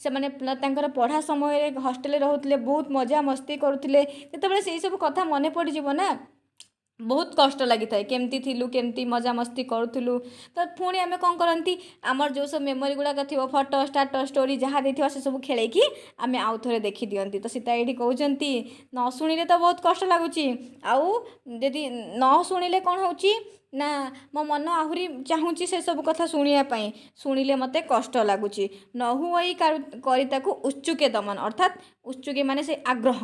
ସେମାନେ ତାଙ୍କର ପଢ଼ା ସମୟରେ ହଷ୍ଟେଲରେ ରହୁଥିଲେ, ବହୁତ ମଜାମସ୍ତି କରୁଥିଲେ, ଯେତେବେଳେ ସେଇ ସବୁ କଥା ମନେ ପଡ଼ିଯିବ ନା ବହୁତ କଷ୍ଟ ଲାଗିଥାଏ। କେମିତି ଥିଲୁ, କେମିତି ମଜାମସ୍ତି କରୁଥିଲୁ। ତ ପୁଣି ଆମେ କ'ଣ କରନ୍ତି, ଆମର ଯେଉଁ ସବୁ ମେମୋରି ଗୁଡ଼ାକ ଥିବ ଫଟୋ ଷ୍ଟାଟସ୍ ଷ୍ଟୋରି ଯାହା ଦେଇଥିବ ସେସବୁ ଖେଳେଇକି ଆମେ ଆଉ ଥରେ ଦେଖିଦିଅନ୍ତି। ତ ସୀତା ଏଇଠି କହୁଛନ୍ତି ନ ଶୁଣିଲେ ତ ବହୁତ କଷ୍ଟ ଲାଗୁଛି, ଆଉ ଯଦି ନ ଶୁଣିଲେ କ'ଣ ହେଉଛି ନା ମୋ ମନ ଆହୁରି ଚାହୁଁଛି ସେସବୁ କଥା ଶୁଣିବା ପାଇଁ, ଶୁଣିଲେ ମୋତେ କଷ୍ଟ ଲାଗୁଛି। ନ ହୁଅଇ କରି ତାକୁ ଉଚୁକେ ଦମନ, ଅର୍ଥାତ୍ ଉଚୁକେ ମାନେ ସେ ଆଗ୍ରହ,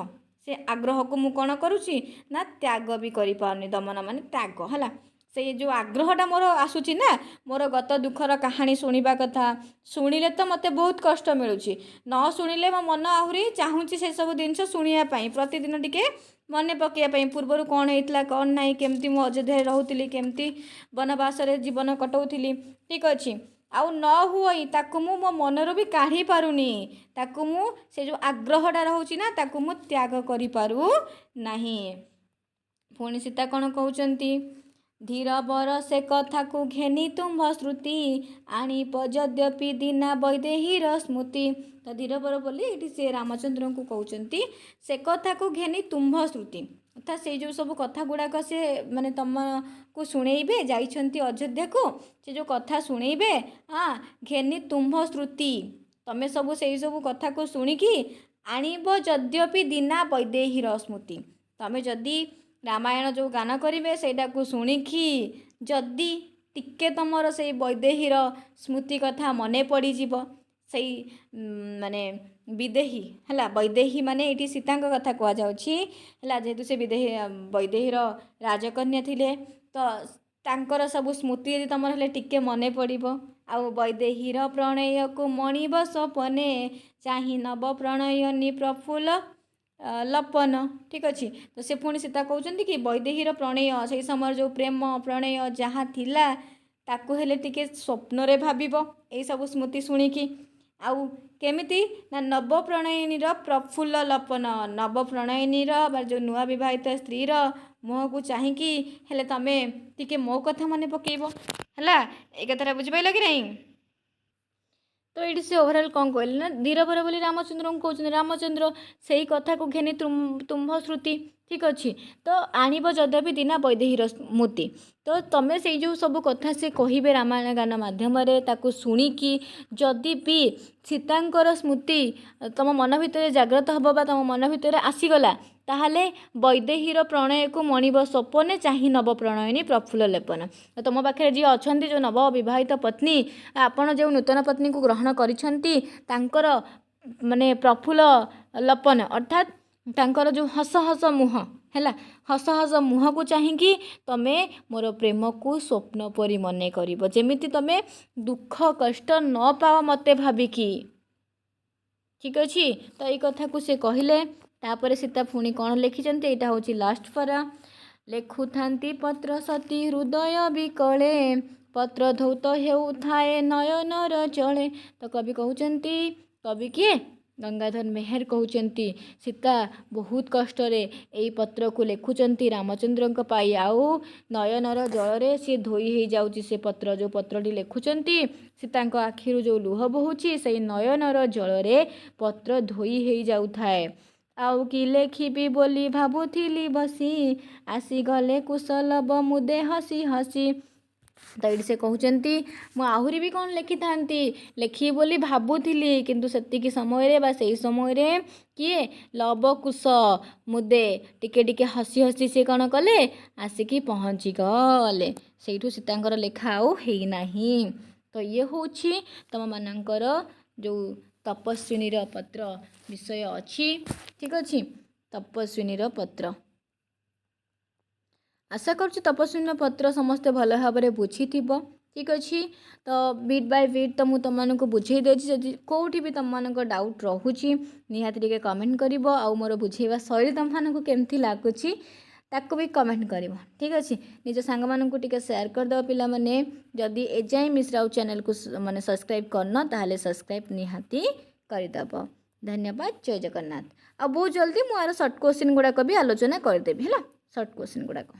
ସେ ଆଗ୍ରହକୁ ମୁଁ କ'ଣ କରୁଛି ନା ତ୍ୟାଗ ବି କରିପାରୁନି। ଦମନ ମାନେ ତ୍ୟାଗ ହେଲା। ସେଇ ଯେଉଁ ଆଗ୍ରହଟା ମୋର ଆସୁଛି ନା ମୋର ଗତ ଦୁଃଖର କାହାଣୀ ଶୁଣିବା କଥା, ଶୁଣିଲେ ତ ମୋତେ ବହୁତ କଷ୍ଟ ମିଳୁଛି, ନ ଶୁଣିଲେ ମୋ ମନ ଆହୁରି ଚାହୁଁଛି ସେସବୁ ଜିନିଷ ଶୁଣିବା ପାଇଁ, ପ୍ରତିଦିନ ଟିକେ ମନେ ପକାଇବା ପାଇଁ ପୂର୍ବରୁ କ'ଣ ହେଇଥିଲା କ'ଣ ନାହିଁ, କେମିତି ମୁଁ ଅଯୋଧ୍ୟାରେ ରହୁଥିଲି, କେମିତି ବନବାସରେ ଜୀବନ କଟାଉଥିଲି, ଠିକ୍ ଅଛି। ଆଉ ନ ହୁଅଇ ତାକୁ ମୁଁ ମୋ ମନରୁ ବି କାଢ଼ି ପାରୁନି, ତାକୁ ମୁଁ ସେ ଯେଉଁ ଆଗ୍ରହଟା ରହୁଛି ନା ତାକୁ ମୁଁ ତ୍ୟାଗ କରିପାରୁ ନାହିଁ। ପୁଣି ସୀତା କ'ଣ କହୁଛନ୍ତି ଧୀର ବର ସେ କଥାକୁ ଘେନି ତୁମ୍ଭ ଶ୍ରୁତି ଆଣିବ ଯଦ୍ୟପି ଦିନା ବୈଦେହୀର ସ୍ମୃତି। ତ ଧୀରବର ବୋଲି ଏଠି ସେ ରାମଚନ୍ଦ୍ରଙ୍କୁ କହୁଛନ୍ତି ସେ କଥାକୁ ଘେନି ତୁମ୍ଭ ଶ୍ରୁତି, ଅର୍ଥାତ୍ ସେଇ ଯେଉଁ ସବୁ କଥା ଗୁଡ଼ାକ ସେ ମାନେ ତମକୁ ଶୁଣେଇବେ, ଯାଇଛନ୍ତି ଅଯୋଧ୍ୟାକୁ, ସେ ଯେଉଁ କଥା ଶୁଣେଇବେ ଘେନି ତୁମ୍ଭ ଶ୍ରୁତି, ତମେ ସବୁ ସେଇ ସବୁ କଥାକୁ ଶୁଣିକି ଆଣିବ ଯଦ୍ୟପି ଦିନା ବୈଦେହୀର ସ୍ମୃତି, ତମେ ଯଦି ରାମାୟଣ ଯେଉଁ ଗାନ କରିବେ ସେଇଟାକୁ ଶୁଣିକି ଯଦି ଟିକେ ତମର ସେଇ ବୈଦେହୀର ସ୍ମୃତି କଥା ମନେ ପଡ଼ିଯିବ, ସେଇ ମାନେ ବିଦେହୀ ହେଲା, ବୈଦେହୀ ମାନେ ଏଇଠି ସୀତାଙ୍କ କଥା କୁହାଯାଉଛି ହେଲା, ଯେହେତୁ ସେ ବୈଦେହୀର ରାଜକନ୍ୟା ଥିଲେ, ତ ତାଙ୍କର ସବୁ ସ୍ମୃତି ଯଦି ତମର ହେଲେ ଟିକେ ମନେ ପଡ଼ିବ, ଆଉ ବୈଦେହୀର ପ୍ରଣୟକୁ ମଣିବ ସପନେ ଚାହିଁ ନବ ପ୍ରଣୟନୀ ପ୍ରଫୁଲ୍ଲ ଲପନ, ଠିକ୍ ଅଛି। ତ ସେ ପୁଣି ସୀତା କହୁଛନ୍ତି କି ବୈଦେହୀର ପ୍ରଣୟ, ସେଇ ସମୟରେ ଯେଉଁ ପ୍ରେମ ପ୍ରଣୟ ଯାହା ଥିଲା ତାକୁ ହେଲେ ଟିକେ ସ୍ୱପ୍ନରେ ଭାବିବ ଏଇସବୁ ସ୍ମୃତି ଶୁଣିକି। ଆଉ କେମିତି ନା ନବପ୍ରଣୟିନୀର ପ୍ରଫୁଲ୍ଲ ଲପନ, ନବପ୍ରଣୟିନୀର ବା ଯେଉଁ ନୂଆ ବିବାହିତ ସ୍ତ୍ରୀର ମୁହଁକୁ ଚାହିଁକି ହେଲେ ତମେ ଟିକେ ମୋ କଥା ମନେ ପକାଇବ ହେଲା। ଏଇ କଥାଟା ବୁଝିପାରିଲ କି ନାହିଁ? ତ ଏଇଠି ସେ ଓଭରାଲ୍ କ'ଣ କହିଲେ ନା ଧୀରବର ବୋଲି ରାମଚନ୍ଦ୍ରଙ୍କୁ କହୁଛନ୍ତି, ରାମଚନ୍ଦ୍ର ସେଇ କଥାକୁ ଘେନି ତୁମ୍ଭ ଶ୍ରୁତି, ठीक अच्छे तो आणव जद्यपि दीना वैदेहीर स्मृति तो तुम से जो सब कथा से कहे रामायण गान मध्यम शुणिकी जदि भी सीतांकर स्मृति तुम मन भितर जाग्रत हम तुम मन भितर आसीगला ताहले वैदेहीर प्रणय को मणिब स्वप्ने चाहे नव प्रणयनी प्रफुल्ल लेपन तुम पाखे जी अच्छा जो नव विवाहित पत्नी आपण जो नूतन पत्नी को ग्रहण करिसेंती तांकर माने प्रफुल्ल लपन अर्थात तांकर जो हस हस मुह है हस हस मुह को चाहिए तमे मोर प्रेम को स्वप्न परी मन कर जमीती तमे दुख कष्ट न पाओ मते भाविकी ठीक अच्छे तो ये कथा को से कहले तापर सीता पुणी कौन लिखिं यहाँ हूँ लास्ट परा लेखु थांती पत्र सती हृदय विकले पत्र धौत हेउ थाए नयनर चले तो कवि कहते कवि किए गंगाधर मेहर कहते सीता बहुत कष्ट यही पत्र को लिखुंट रामचंद्र पाई आउ नयनर जल सी धोई हो जाऊँगी से पत्र जो पत्रटी लिखुंट सीता आखिर जो लुह बहुची से नयनर जल पत्र धोई हो जाऊ थाए आउ कि लेखिबी बोली भाबुथिली बसी आसीगले कुशल मुदे हसी हसी तो ये से कहते मुझे भी कौन लिखि था लिखी बोली भाबुली किंतु सेतिकी समय से समय किए लवकुश मुदे टिके टिके हसी हसी से कौन कले आसिकी पहुँची गले से सीतांकर लेखा आउ है तो ये हूँ तुम मानकर जो तपस्विनीर पत्र विषय अच्छी ठीक अच्छे तपस्विनीर पत्र आशा करुँ तपस्विनी पत्र समस्ते भल भाव में बुझी ठीक अच्छे तो बिट बाय बिट तो मुझे तुमको बुझे देती कौटी भी तुम मान डाउट रोचे निहाती टिके कमेंट कर मोर बुझेवा शैली तुम मानक केमती लगुच ताको भी कमेंट कर ठीक अच्छे निज सांग मानक टिके शेयर करदे पिला माने जदि एजाए मिश्राउ चैनल को माने सब्सक्राइब करन ताहले सब्सक्राइब निहाती करदेव धन्यवाद जय जगन्नाथ आ बहुत जल्दी मुझे शॉर्ट क्वेश्चन गुड़ाक भी आलोचना करदेवी है शॉर्ट क्वेश्चन गुड़ाक।